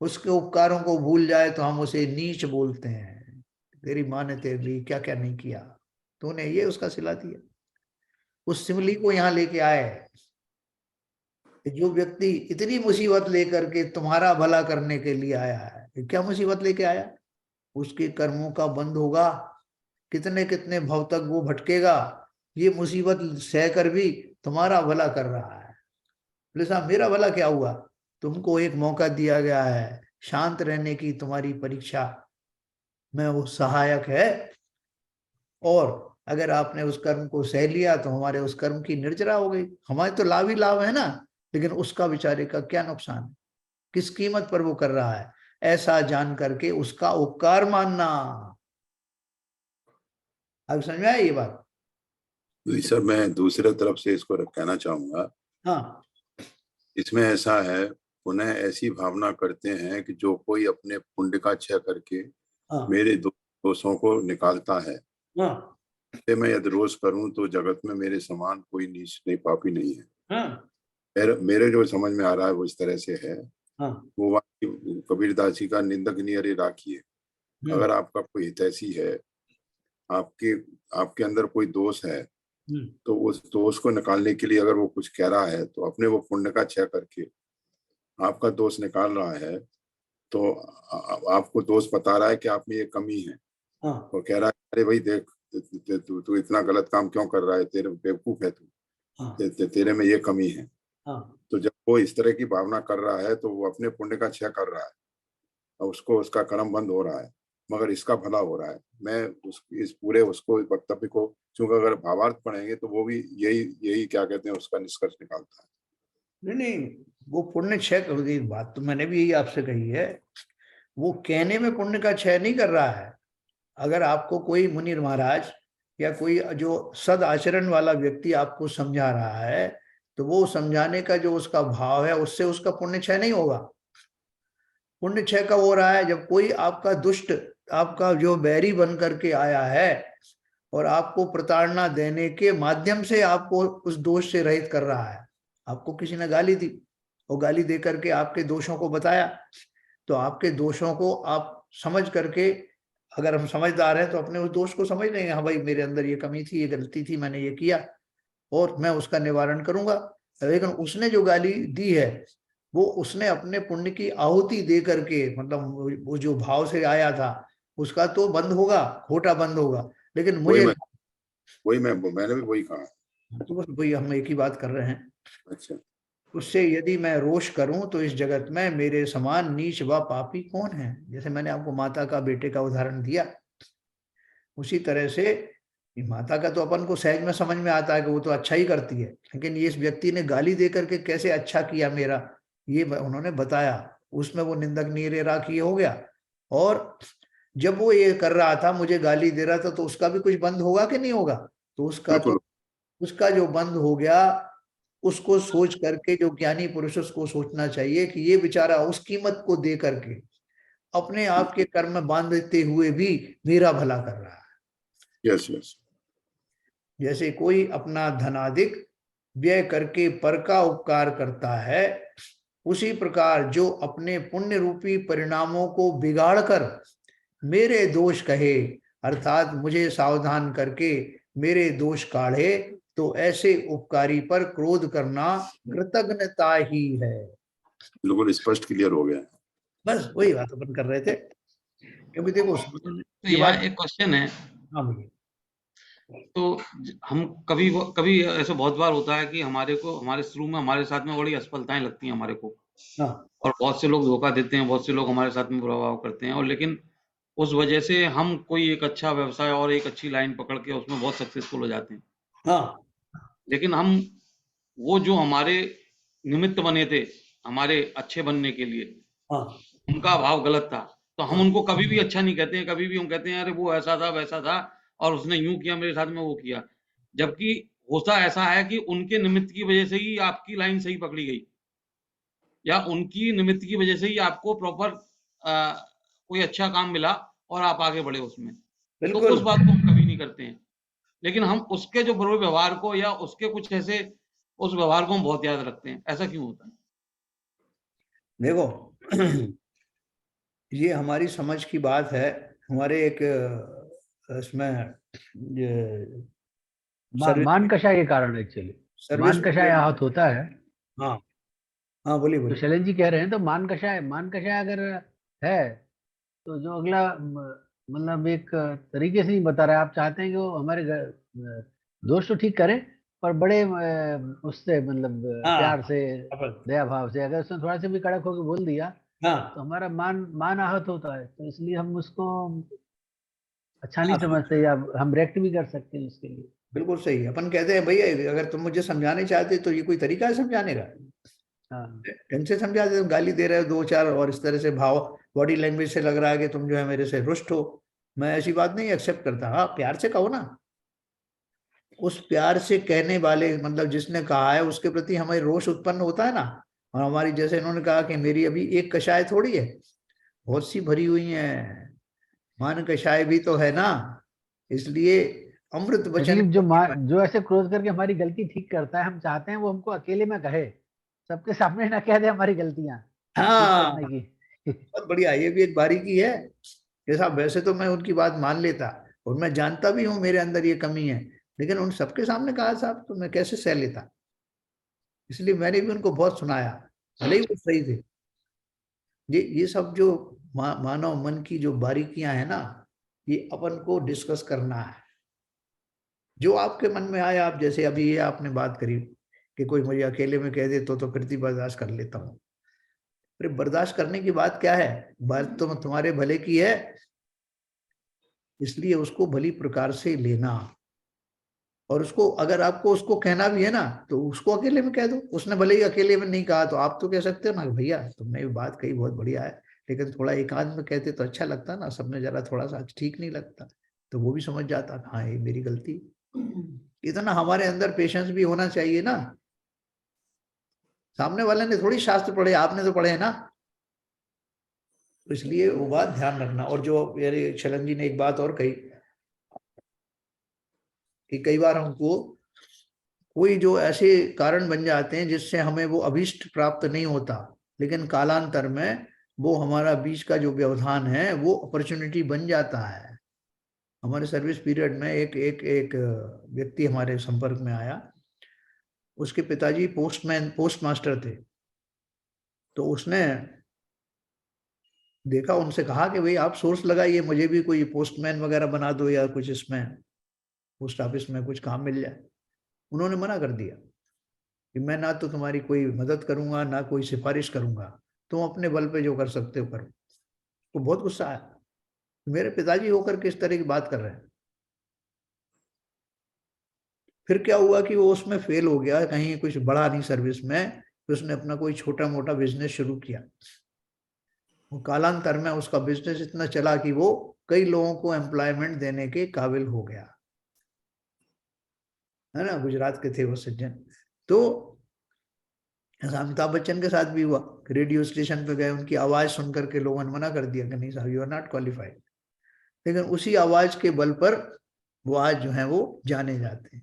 S1: उसके उपकारों को भूल जाए, तो हम उसे नीच बोलते हैं। तेरी माँ ने तेरे लिए क्या क्या नहीं किया, तूने ये उसका सिला दिया। उस सिमली को यहाँ लेके आए कि जो व्यक्ति इतनी मुसीबत लेकर के तुम्हारा भला करने के लिए आया है, क्या मुसीबत लेके आया, उसके कर्मों का बंद होगा, कितने कितने भव तक वो भटकेगा, ये मुसीबत सहकर भी तुम्हारा भला कर रहा है। बोले साहब मेरा भला क्या हुआ, तुमको एक मौका दिया गया है शांत रहने की, तुम्हारी परीक्षा में वो सहायक है, और अगर आपने उस कर्म को सह लिया तो हमारे उस कर्म की निर्जरा हो गई, हमारे तो लाभ ही लाभ है ना, लेकिन उसका बेचारे का क्या नुकसान है, किस कीमत पर वो कर रहा है, ऐसा जान करके उसका उपकार मानना। अब समझ में आया ये बात।
S2: तो सर मैं दूसरे तरफ से इसको कहना चाहूंगा,
S1: हाँ
S2: इसमें ऐसा है, उन्हें ऐसी भावना करते हैं कि जो कोई अपने पुण्य का क्षय करके
S1: हाँ
S2: मेरे दोषों को निकालता है,
S1: हाँ
S2: कि मैं यदि रोष करूं तो जगत में मेरे समान कोई नीच नहीं पापी नहीं है।
S1: हाँ
S2: मेरे जो समझ में आ रहा है वो इस तरह से है।
S1: हाँ।
S2: वो कबीरदास जी का निंदक नियरे राखिए।
S1: हम्म
S2: अगर आपका कोई हितैषी है, आपके आपके अंदर कोई दोष है,
S1: हम्म
S2: तो उस दोष को निकालने के लिए अगर वो कुछ कह रहा है, तो अपने वो पुण्य का क्षय करके आपका दोष निकाल रहा है, तो आपको दोष बता रहा है कि आप में ये कमी है,
S1: हाँ
S2: और कह रहा है अरे भाई देख, तू तू इतना गलत काम क्यों कर रहा है, तेरे बेवकूफ है तू,
S1: हाँ
S2: तेरे में ये कमी है।
S1: हाँ।
S2: तो जब वो इस तरह की भावना कर रहा है तो वो अपने पुण्य का क्षय कर रहा है, और उसको उसका कर्म बंद हो रहा है, मगर इसका भला हो रहा है। मैं इस पूरे उसको वक्तव्य को, क्योंकि अगर भावार्थ पढ़ेंगे तो वो भी यही यही क्या कहते हैं उसका निष्कर्ष निकालता है।
S1: नहीं नहीं, वो पुण्य क्षय कर गई, बात तो मैंने भी यही आपसे कही है। वो कहने में पुण्य का क्षय नहीं कर रहा है। अगर आपको कोई मुनि महाराज या कोई जो सद आचरण वाला व्यक्ति आपको समझा रहा है, तो वो समझाने का जो उसका भाव है उससे उसका पुण्य क्षय नहीं होगा। पुण्य क्षय कब हो रहा है, जब कोई आपका दुष्ट, आपका जो बैरी बन करके आया है और आपको प्रताड़ना देने के माध्यम से आपको उस दोष से रहित कर रहा है। आपको किसी ने गाली दी और गाली दे करके आपके दोषों को बताया, तो आपके दोषों को आप समझ करके, अगर हम समझदार हैं तो अपने उस दोष को समझ लेंगे, हाँ भाई मेरे अंदर ये कमी थी, ये गलती थी, मैंने ये किया और मैं उसका निवारण करूंगा। लेकिन उसने जो गाली दी है वो उसने अपने पुण्य की आहुति दे करके, मतलब वो जो भाव से आया था उसका तो बंद होगा, खोटा बंद होगा। लेकिन
S2: वही
S1: मुझे,
S2: मैं मैंने भी वही कहा।
S1: तो बस वही हम एक ही बात कर रहे हैं।
S2: अच्छा।
S1: उससे यदि मैं रोष करूं तो इस जगत में मेरे समान नीच व पापी कौन है। जैसे मैंने आपको माता का बेटे का उदाहरण दिया, उसी तरह से माता का तो अपन को सहज में समझ में आता है कि वो तो अच्छा ही करती है, लेकिन ये इस व्यक्ति ने गाली दे करके कैसे अच्छा किया मेरा, ये उन्होंने बताया, उसमें वो निंदक नीरे राखी हो गया। और जब वो ये कर रहा था, मुझे गाली दे रहा था, तो उसका भी कुछ बंद होगा कि नहीं होगा, तो उसका
S2: बिल्कुल।
S1: तो, उसका जो बंद हो गया, उसको सोच करके, जो ज्ञानी पुरुष उसको सोचना चाहिए कि ये बेचारा उस कीमत को दे करके अपने आप के कर्म बांधते हुए भी मेरा भला कर रहा है।
S2: Yes yes.
S1: जैसे कोई अपना धनाधिक व्यय करके पर का उपकार करता है, उसी प्रकार जो अपने पुण्य रूपी परिणामों को बिगाड़कर मेरे दोष कहे, अर्थात मुझे सावधान करके मेरे दोष काढ़े, तो ऐसे उपकारी पर क्रोध करना कृतज्ञता ही है।
S2: बिल्कुल स्पष्ट क्लियर हो गया।
S1: बस वही बात अपन कर रहे थे, क्योंकि देखो
S3: तो
S1: ये
S3: यहाँ
S1: बात।
S3: एक क्वेश्चन है,
S1: हाँ बोलिए।
S3: तो हम कभी ऐसा बहुत बार होता है कि हमारे को हमारे शुरू में हमारे साथ में बड़ी असफलताएं लगती हैं हमारे को,
S1: हाँ
S3: और बहुत से लोग धोखा देते हैं, बहुत से लोग हमारे साथ में प्रभाव करते हैं, और लेकिन उस वजह से हम कोई एक अच्छा व्यवसाय और एक अच्छी लाइन पकड़ के उसमें बहुत सक्सेसफुल हो जाते हैं।
S1: हाँ
S3: लेकिन हम वो जो हमारे निमित्त बने थे हमारे अच्छे बनने के लिए,
S1: हाँ
S3: उनका भाव गलत था, तो हम
S1: हाँ।
S3: उनको कभी भी अच्छा नहीं कहते हैं। कभी भी हम कहते हैं अरे वो ऐसा था वैसा था और उसने यूं किया मेरे साथ में वो किया, जबकि होता ऐसा है कि उनके निमित्त की वजह से ही आपकी लाइन सही पकड़ी गई, या उनकी निमित्त की वजह से ही आपको प्रॉपर कोई अच्छा काम मिला और आप आगे बढ़े उसमें। तो
S1: बिल्कुल।
S3: उस बात को हम कभी नहीं करते हैं, लेकिन हम उसके जो बुरे व्यवहार को या उसके कुछ ऐसे उस व्यवहार को हम बहुत याद रखते हैं। ऐसा क्यों होता है?
S1: देखो ये हमारी समझ की बात है। हमारे एक इसमें सर्विस
S4: मान कषाय के कारण एक्चुअली
S1: सर्विस
S4: मान कषाय आहत होता है।
S1: हाँ हाँ बोलिए
S4: तो
S1: बोलिए।
S4: शैलेंद्र जी कह रहे हैं तो मान कषाय अगर है तो जो अगला मतलब एक तरीके से नहीं बता रहा है, आप चाहते हैं कि वो हमारे दोष तो ठीक करे पर बड़े उससे मतलब
S1: हाँ
S4: प्यार से
S1: अपन
S4: दया भाव से, अगर उसने थोड़ा सा भी कड़क होकर बोल दिया तो
S1: हाँ
S4: हमारा मान आहत होता है, तो इसलिए हम उसको अच्छा नहीं
S1: हाँ
S4: समझते या हम रिएक्ट भी कर सकते हैं उसके लिए।
S1: बिल्कुल सही। अपन कहते हैं भैया अगर तुम मुझे समझाने चाहते तो ये कोई तरीका है समझाने का?
S4: हाँ
S1: ढंग से समझा दे। तुम गाली दे रहे हो दो चार और इस तरह से भाव बॉडी लैंग्वेज से लग रहा है कि तुम जो है मेरे से रुष्ट हो। मैं ऐसी बात नहीं एक्सेप्ट करता। हाँ प्यार से कहो ना। उस प्यार से कहने वाले मतलब जिसने कहा है उसके प्रति हमें रोष उत्पन्न होता है ना। और हमारी जैसे इन्होंने कहा कि मेरी अभी एक कषाय थोड़ी है, बहुत सी भरी हुई है। मान कषाय भी तो है ना। इसलिए अमृत वचन
S4: लेकिन जो ऐसे क्रोध करके हमारी गलती ठीक करता है, हम चाहते हैं वो हमको अकेले में कहे, सबके सामने ना कह दे हमारी गलतियां ठीक
S1: हाँ
S4: करने की।
S1: बहुत बढ़िया। ये भी एक बारीकी है। जैसा वैसे तो मैं उनकी बात मान लेता और मैं जानता भी हूँ मेरे अंदर ये कमी है, लेकिन उन सबके सामने कहा साहब तो मैं कैसे सह लेता। इसलिए मैंने भी उनको बहुत सुनाया, भले ही वो सही थे। ये सब जो मानव मन की जो बारीकियां है ना, ये अपन को डिस्कस करना है। जो आपके मन में आए, आप जैसे अभी ये आपने बात करी कि कोई मुझे अकेले में कह दे तो फिर भी बर्दाश्त कर लेता हूँ। अरे बर्दाश्त करने की बात क्या है? बात तो तुम्हारे भले की है, इसलिए उसको भली प्रकार से लेना। और उसको अगर आपको उसको कहना भी है ना तो उसको अकेले में कह दो। उसने भले ही अकेले में नहीं कहा तो आप तो कह सकते हो ना भैया तुमने भी बात कही बहुत बढ़िया है, लेकिन थोड़ा एकांत में कहते तो अच्छा लगता ना, सबने जरा थोड़ा सा ठीक नहीं लगता। तो वो भी समझ जाता हाँ ये मेरी गलती। इतना हमारे अंदर पेशेंस भी होना चाहिए ना। सामने वाले ने थोड़ी शास्त्र पढ़े, आपने तो पढ़े ना। तो इसलिए वो बात ध्यान रखना। और जो मेरे शलन जी ने एक बात और कही कि कई बार हमको कोई जो ऐसे कारण बन जाते हैं जिससे हमें वो अभीष्ट प्राप्त नहीं होता, लेकिन कालांतर में वो हमारा बीच का जो व्यवधान है वो अपॉर्चुनिटी बन जाता है। हमारे सर्विस पीरियड में एक एक एक व्यक्ति हमारे संपर्क में आया। उसके पिताजी पोस्ट मास्टर थे। तो उसने देखा, उनसे कहा कि भाई आप सोर्स लगाइए, मुझे भी कोई पोस्टमैन वगैरह बना दो या कुछ इसमें पोस्ट ऑफिस में कुछ काम मिल जाए। उन्होंने मना कर दिया कि मैं ना तो तुम्हारी कोई मदद करूंगा ना कोई सिफारिश करूंगा, तुम अपने बल पे जो कर सकते हो करो। तो बहुत गुस्सा आया, मेरे पिताजी होकर किस तरह की बात कर रहे हैं। फिर क्या हुआ कि वो उसमें फेल हो गया, कहीं कुछ बड़ा नहीं सर्विस में, तो उसने अपना कोई छोटा मोटा बिजनेस शुरू किया। वो कालांतर में उसका बिजनेस इतना चला कि वो कई लोगों को एम्प्लॉयमेंट देने के काबिल हो गया, है ना। गुजरात के थे वो सज्जन। तो ऐसा अमिताभ बच्चन के साथ भी हुआ, रेडियो स्टेशन पे गए, उनकी आवाज सुन करके लोगों ने मना कर दिया कि नहीं साहब, यू आर नॉट क्वालिफाइड, लेकिन उसी आवाज के बल पर वो आज जो है वो जाने जाते हैं।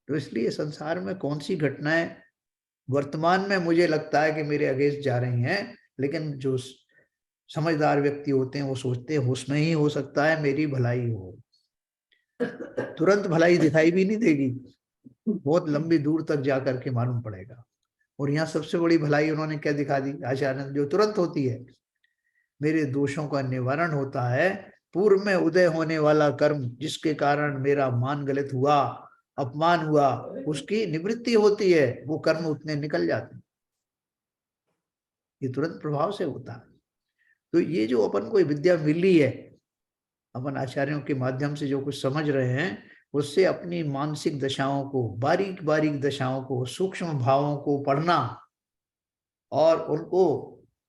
S1: तो इसलिए संसार में कौन सी घटनाएं वर्तमान में मुझे लगता है कि मेरे अगेंस्ट जा रही हैं, लेकिन जो समझदार व्यक्ति होते हैं वो सोचते हैं उसमें ही हो सकता है मेरी भलाई हो। तुरंत भलाई दिखाई भी नहीं देगी, बहुत लंबी दूर तक जाकर के मालूम पड़ेगा। और यहाँ सबसे बड़ी भलाई उन्होंने क्या दिखा दी आचार्य, जो तुरंत होती है, मेरे दोषों का निवारण होता है, पूर्व में उदय होने वाला कर्म जिसके कारण मेरा मान गलत हुआ, अपमान हुआ, उसकी निवृत्ति होती है, वो कर्म उतने निकल जाते हैं, ये तुरंत प्रभाव से होता है। तो ये जो अपन को विद्या मिली है, अपन आचार्यों के माध्यम से जो कुछ समझ रहे हैं, उससे अपनी मानसिक दशाओं को, बारीक बारीक दशाओं को, सूक्ष्म भावों को पढ़ना और उनको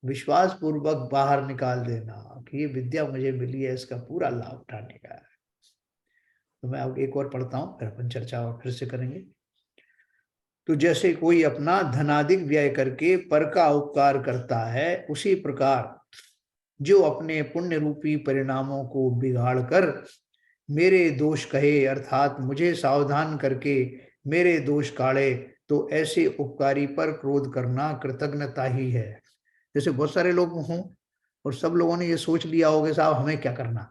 S1: विश्वास पूर्वक बाहर निकाल देना कि ये विद्या मुझे मिली है, इसका पूरा लाभ उठाने का है। तो मैं अब एक और पढ़ता हूं, फिर अपन चर्चा और फिर से करेंगे। तो जैसे कोई अपना धनाधिक व्यय करके पर का उपकार करता है, उसी प्रकार जो अपने पुण्य रूपी परिणामों को बिगाड़ कर मेरे दोष कहे, अर्थात मुझे सावधान करके मेरे दोष काढ़े, तो ऐसे उपकारी पर क्रोध करना कृतज्ञता ही है। जैसे बहुत सारे लोग हों और सब लोगों ने ये सोच लिया होगा साहब हमें क्या करना,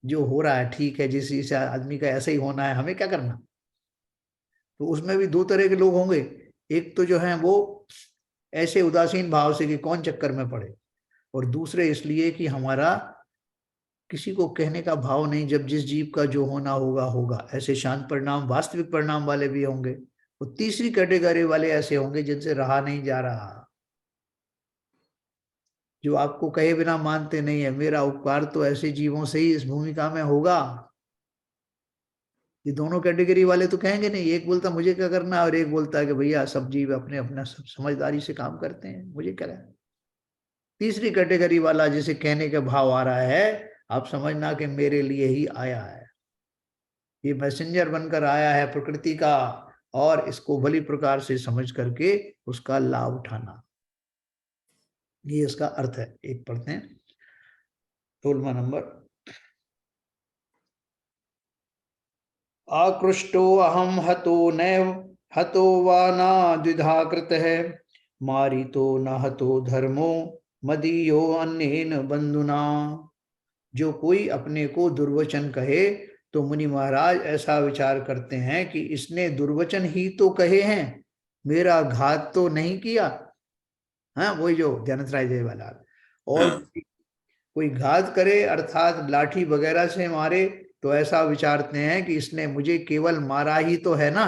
S1: जो हो रहा है ठीक है, जिस आदमी का ऐसा ही होना है, हमें क्या करना। तो उसमें भी दो तरह के लोग होंगे, एक तो जो है वो ऐसे उदासीन भाव से कि कौन चक्कर में पड़े, और दूसरे इसलिए कि हमारा किसी को कहने का भाव नहीं, जब जिस जीव का जो होना होगा होगा। ऐसे शांत परिणाम, वास्तविक परिणाम वाले भी होंगे। और तीसरी कैटेगरी वाले ऐसे होंगे जिनसे रहा नहीं जा रहा, जो आपको कहे बिना मानते नहीं है, मेरा उपकार तो ऐसे जीवों से ही इस भूमिका में होगा। ये दोनों कैटेगरी वाले तो कहेंगे नहीं, एक बोलता मुझे क्या करना और एक बोलता है कि भैया सब जीव अपने अपना सब समझदारी से काम करते हैं, मुझे क्या है। तीसरी कैटेगरी वाला जिसे कहने का भाव आ रहा है, आप समझना कि मेरे लिए ही आया है, ये मैसेंजर बनकर आया है प्रकृति का, और इसको भली प्रकार से समझ करके उसका लाभ उठाना, ये इसका अर्थ है। एक पढ़ते हैं 16वां नंबर। आकृष्टो अहम हतो नैव हतो वा न द्विधा कृतः, मारितो न हतो धर्मो मदीयो अन्येन बंधुना। जो कोई अपने को दुर्वचन कहे तो मुनि महाराज ऐसा विचार करते हैं कि इसने दुर्वचन ही तो कहे हैं, मेरा घात तो नहीं किया। हाँ, वही जो ध्यानथ राय जय वाला। और कोई घात करे अर्थात लाठी वगैरह से मारे तो ऐसा विचारते हैं कि इसने मुझे केवल मारा ही तो है ना,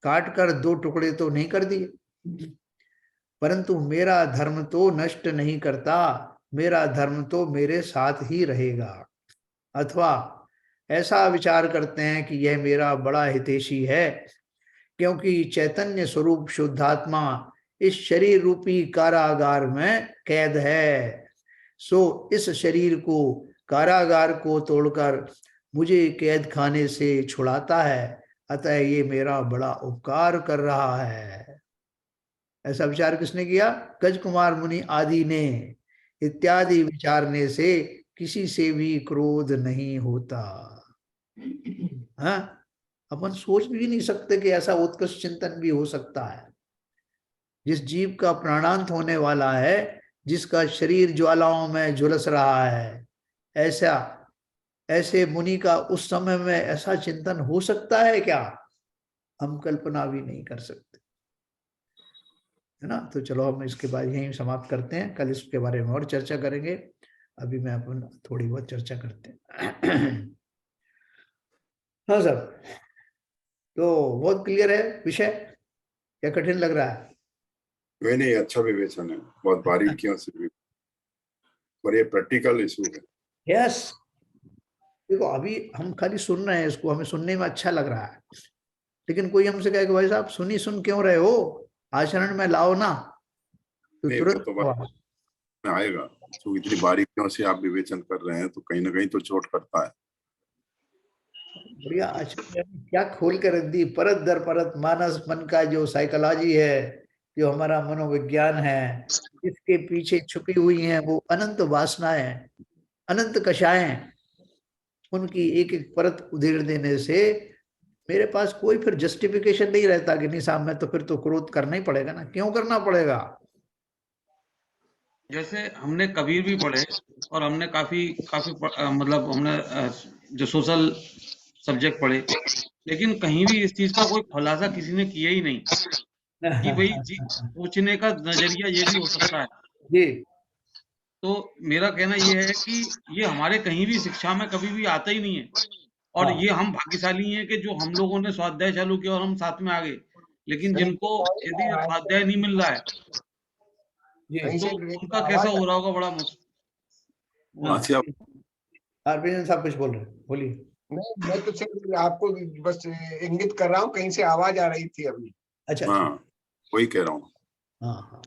S1: काट कर दो टुकड़े तो नहीं कर दिए। परंतु मेरा धर्म तो नष्ट नहीं करता, मेरा धर्म तो मेरे साथ ही रहेगा। अथवा ऐसा विचार करते हैं कि यह मेरा बड़ा हितैषी है, क्योंकि चैतन्य स्वरूप शुद्धात्मा इस शरीर रूपी कारागार में कैद है, सो इस शरीर को, कारागार को तोड़कर मुझे कैद खाने से छुड़ाता है, अतः ये मेरा बड़ा उपकार कर रहा है। ऐसा विचार किसने किया? गज कुमार मुनि आदि ने। इत्यादि विचारने से किसी से भी क्रोध नहीं होता। हाँ, अपन सोच भी नहीं सकते कि ऐसा उत्कृष्ट चिंतन भी हो सकता है। जिस जीव का प्राणांत होने वाला है, जिसका शरीर ज्वालाओं में झुलस रहा है, ऐसे मुनि का उस समय में ऐसा चिंतन हो सकता है क्या? हम कल्पना भी नहीं कर सकते, है ना। तो चलो हम इसके बाद यहीं समाप्त करते हैं, कल इसके बारे में और चर्चा करेंगे। अभी मैं अपन थोड़ी बहुत चर्चा करते हैं। हाँ सर, तो बहुत क्लियर है विषय, क्या कठिन लग रहा है?
S2: वे नहीं, अच्छा विवेचन है, बहुत बारीकियों से भी, और ये प्रैक्टिकल इशू है।
S1: यस, देखो अभी हम खाली सुन रहे हैं इसको, हमें सुनने में अच्छा लग रहा है, लेकिन कोई हमसे कहे कि भाई साहब सुन क्यों रहे हो, आचरण में लाओ ना, तो
S2: नहीं,
S1: तुरंत
S2: वो तो में आएगा। तो इतनी बारीकियों से आप विवेचन कर रहे हैं तो कहीं ना कहीं तो चोट करता है।
S1: बढ़िया आचार्य ने क्या खोल कर रख दी, परत दर परत मानस मन का जो साइकोलॉजी है, जो हमारा मनोविज्ञान है, इसके पीछे छुपी हुई हैं वो अनंत वासनाएं, अनंत कषायें, उनकी एक एक परत उधेड़ देने से मेरे पास कोई फिर जस्टिफिकेशन नहीं रहता कि नहीं साहब मैं तो फिर तो क्रोध करना ही पड़ेगा ना। क्यों करना पड़ेगा?
S3: जैसे हमने कबीर भी पढ़े और हमने काफी काफी मतलब हमने जो सोशल सब्जेक्ट पढ़े, लेकिन कहीं भी इस चीज का कोई खुलासा किसी ने किया ही नहीं कि भाई सोचने का नजरिया ये भी हो सकता है।
S1: जी।
S3: तो मेरा कहना ये है कि ये हमारे कहीं भी शिक्षा में कभी भी आता ही नहीं है, और
S1: हाँ।
S3: ये हम भाग्यशाली हैं कि जो हम लोगों ने स्वाध्याय चालू किया और हम साथ में आ गए। लेकिन जिनको यदि स्वाध्याय नहीं मिल रहा है
S1: जी।
S3: तो उनका कैसा हो रहा होगा, बड़ा
S1: हाँ।
S2: अच्छा,
S1: हरभजन साहब कुछ बोल रहे हैं, बोलिए।
S5: नहीं, मैं तो सिर्फ आपको बस इंगित कर रहा हूँ, कहीं से आवाज आ रही थी अभी।
S1: अच्छा।
S2: हाँ वही कह रहा हूँ।
S1: हाँ हाँ,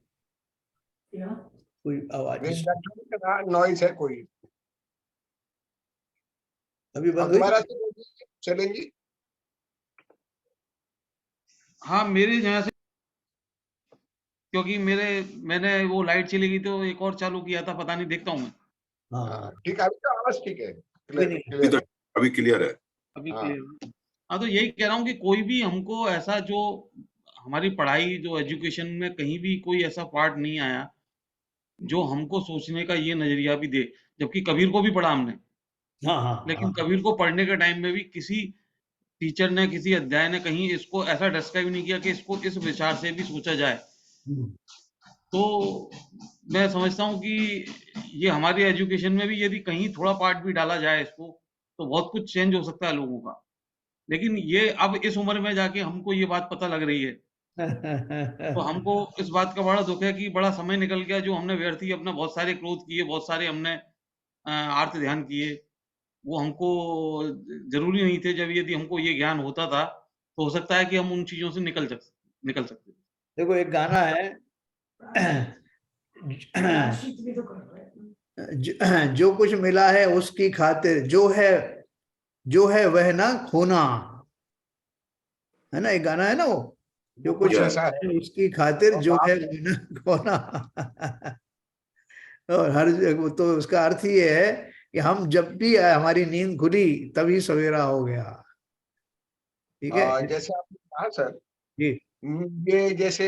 S1: कोई आवाज
S5: नॉइज है कोई।
S1: अभी
S5: अब
S1: बंद हुई?
S5: दोबारा चलेंगी।
S3: हाँ मेरे यहाँ से, क्योंकि मैंने वो लाइट चली गई तो एक और चालू किया था, पता नहीं, देखता हूँ मैं।
S1: हाँ
S5: ठीक है, अभी तो आवाज ठीक है,
S1: नहीं,
S2: अभी तो अभी क्लियर है।
S3: अभी
S5: हाँ।
S3: क्लियर। हाँ, तो यही कह रहा हूँ कि कोई भी हमको ऐसा, जो हमारी पढ़ाई, जो एजुकेशन में कहीं भी कोई ऐसा पार्ट नहीं आया जो हमको सोचने का ये नजरिया भी दे। जबकि कबीर को भी पढ़ा हमने,
S1: हाँ हाँ
S3: लेकिन
S1: हाँ।
S3: कबीर को पढ़ने के टाइम में भी किसी टीचर ने, किसी अध्याय ने कहीं इसको ऐसा डिस्क्राइब नहीं किया कि इसको इस विचार से भी सोचा जाए।
S1: हम्म।
S3: तो मैं समझता हूँ कि ये हमारी एजुकेशन में भी यदि कहीं थोड़ा पार्ट भी डाला जाए इसको, तो बहुत कुछ चेंज हो सकता है लोगों का। लेकिन ये अब इस उम्र में जाके हमको ये बात पता लग रही है, तो हमको इस बात का बड़ा दुख है कि बड़ा समय निकल गया, जो हमने व्यर्थ ही अपना बहुत सारे क्रोध किए, बहुत सारे हमने आर्त ध्यान किए, वो हमको जरूरी नहीं थे। जब यदि हमको ये ज्ञान होता था तो हो सकता है कि हम उन चीजों से निकल सकते।
S1: देखो एक गाना है, जो कुछ मिला है उसकी खातिर, जो है वह ना खोना, है ना? एक गाना है ना वो, जो कुछ
S5: कुछ
S2: Yeah.
S5: ऐसा है।
S1: है उसकी खातिर, जो है वह ना खोना। और हर तो उसका अर्थ ये है कि हम जब भी हमारी नींद खुली तभी सवेरा हो गया। ठीक है
S5: जैसे आपने कहा सर,
S1: जी।
S5: ये जैसे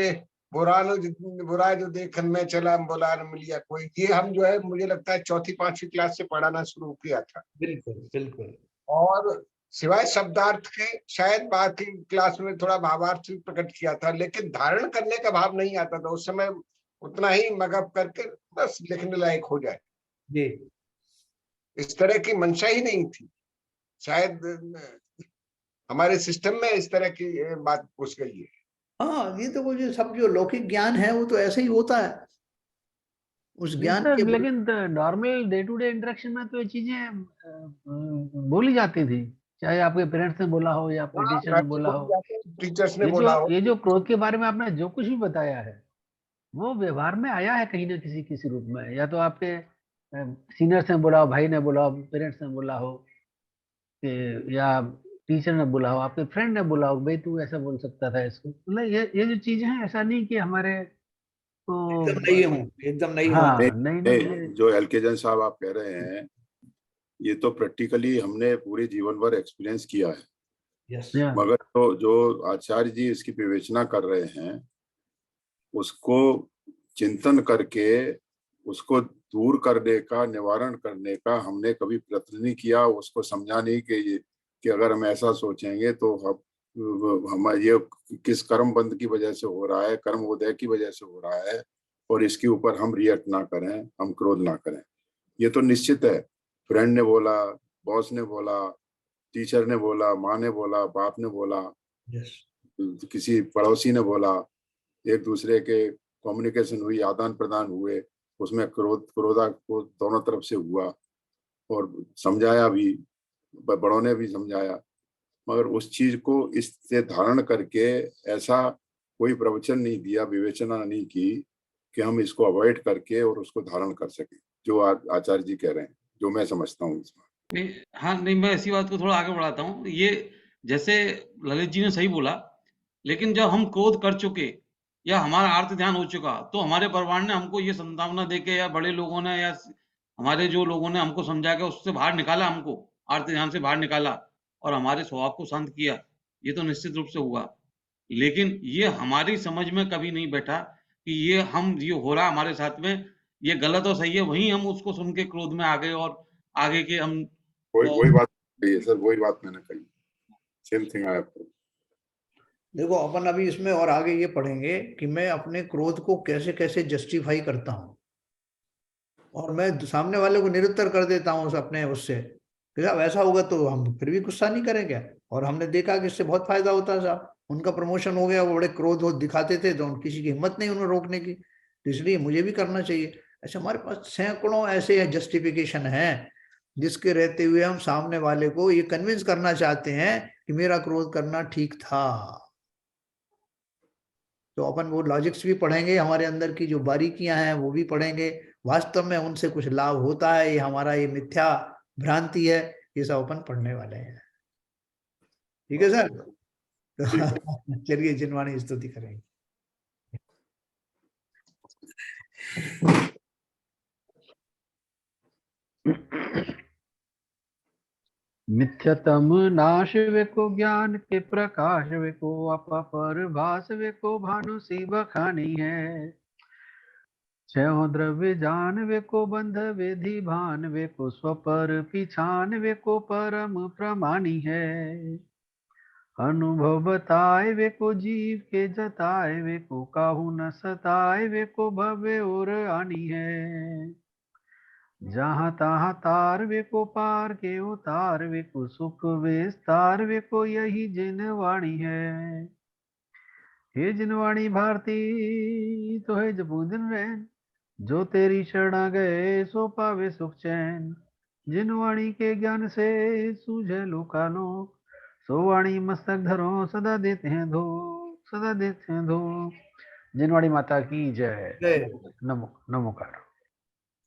S5: बुरा जो देखन में चला बोला न मिलिया कोई, ये हम जो है मुझे लगता है चौथी पांचवी क्लास से पढ़ाना शुरू किया था।
S1: बिल्कुल बिल्कुल।
S5: और सिवाय शब्दार्थ के शायद बाकी क्लास में थोड़ा भावार्थ भी प्रकट किया था, लेकिन धारण करने का भाव नहीं आता था उस समय। उतना ही मगअप करके बस लिखने लायक हो जाए,
S1: जी।
S5: इस तरह की मंशा ही नहीं थी। शायद हमारे सिस्टम में इस तरह की बात घुस गई है।
S1: हाँ, ये तो वो जो सब जो लौकिक ज्ञान है वो तो ऐसे ही होता है, उस ज्ञान के।
S4: लेकिन normal day to day interaction में तो ये चीजें बोली जाती थी, चाहे आपके पेरेंट्स ने बोला हो या आपके टीचर ने बोला हो।
S5: टीचर्स ने बोला हो।
S4: ये जो क्रोध के बारे में आपने जो कुछ भी बताया है वो व्यवहार में आया है कहीं ना किसी रूप में, या तो आपके सीनियर्स ने बोला हो, भाई ने बोला हो, पेरेंट्स ने बोला हो, कि या टीचर ने बोला हो, आपके फ्रेंड ने बोला हो, भाई तू ऐसा बोल सकता था इसको। मतलब ये जो चीजें हैं, ऐसा नहीं कि हमारे तो
S1: एकदम नहीं हूँ।
S4: हाँ,
S2: नहीं,
S4: नहीं
S2: जो एलकेजन साहब आप कह रहे हैं, ये तो प्रैक्टिकली हमने पूरे जीवन भर एक्सपीरियंस किया है।
S1: यस।
S2: मगर तो जो आचार्य जी इसकी विवेचना कर रहे हैं, उसको चिंतन करके उसको दूर करने का, निवारण करने का हमने कभी प्रयत्न नहीं किया। उसको समझा नहीं कि अगर हम ऐसा सोचेंगे तो हम ये किस कर्म बंध की वजह से हो रहा है, कर्म उदय की वजह से हो रहा है, और इसके ऊपर हम रिएक्ट ना करें, हम क्रोध ना करें। ये तो निश्चित है, फ्रेंड ने बोला, बॉस ने बोला, टीचर ने बोला, माँ ने बोला, बाप ने बोला, किसी पड़ोसी ने बोला, एक दूसरे के कम्युनिकेशन हुई, आदान प्रदान हुए, उसमें क्रोधा को दोनों तरफ से हुआ, और समझाया भी, बड़ों ने भी समझाया। मगर उस चीज को इससे धारण करके ऐसा कोई प्रवचन नहीं दिया, विवेचना नहीं की कि हम इसको अवॉइड करके और उसको धारण कर सके, जो आचार्य जी कह रहे हैं, जो मैं समझता हूँ इस बात।
S3: नहीं, हाँ, नहीं, मैं इसी बात को थोड़ा आगे बढ़ाता हूँ। ये जैसे ललित जी ने सही बोला, लेकिन जब हम क्रोध कर चुके या हमारा आर्त ध्यान हो चुका, तो हमारे भगवान ने हमको ये संभावना देके या बड़े लोगों ने या हमारे जो लोगों ने हमको समझा के उससे बाहर निकाला, हमको आर्त ध्यान से बाहर निकाला और हमारे स्वभाव को शांत किया, ये तो निश्चित रूप से हुआ। लेकिन ये हमारी समझ में कभी नहीं बैठा कि ये हो रहा हमारे साथ में, ये गलत और सही है, वहीं हम उसको सुन के क्रोध में आ गए और आगे के हम
S2: वही बात कही है सर, वही बात मैंने कही, सेम थिंग आई हैव।
S1: देखो अपन अभी इसमें और आगे ये पढ़ेंगे कि मैं अपने क्रोध को कैसे कैसे जस्टिफाई करता हूँ और मैं सामने वाले को निरुत्तर कर देता हूँ अपने उससे, जब ऐसा होगा तो हम फिर भी गुस्सा नहीं करेंगे। और हमने देखा कि इससे बहुत फायदा होता है साहब, उनका प्रमोशन हो गया, वो बड़े क्रोध हो दिखाते थे तो किसी की हिम्मत नहीं उन्हें रोकने की, तो इसलिए मुझे भी करना चाहिए। ऐसे हमारे पास सैकड़ों ऐसे जस्टिफिकेशन है जिसके रहते हुए हम सामने वाले को ये कन्विंस करना चाहते हैं कि मेरा क्रोध करना ठीक था। तो अपन वो लॉजिक्स भी पढ़ेंगे, हमारे अंदर की जो बारीकियां हैं वो भी पढ़ेंगे, वास्तव में उनसे कुछ लाभ होता है, ये हमारा ये मिथ्या भ्रांति है, ये सब अपन पढ़ने वाले हैं। ठीक है सर? तो चलिए जिनवाणी स्तुति करेंगे।
S4: मिथ्यतम नाश वे को ज्ञान के प्रकाश वे को अपर भास वे को भानु सी बखानी है। छह द्रव्य जान वे को बंध विधि भान वे को स्वपर पिछान वे को परम प्रमाणी है। अनुभव बताए वे को जीव के जताए वे को काहू न सताए वे को भव्य और आनी है। जहाँ तहाँ तार वे को पार के उतार वे को सुख विस्तार वे को यही जिनवाणी है। हे जिनवाणी भारती तो है जबूदन रैन, जो तेरी शरणा गए सो पावे सुख चैन। जिनवाणी के ज्ञान से सूझे लोकालोक, सो वाणी मस्तक धरो सदा देते हैं धो, सदा देते हैं धो। जिनवाणी माता की जय।
S1: जय।
S4: नमो नमोकार।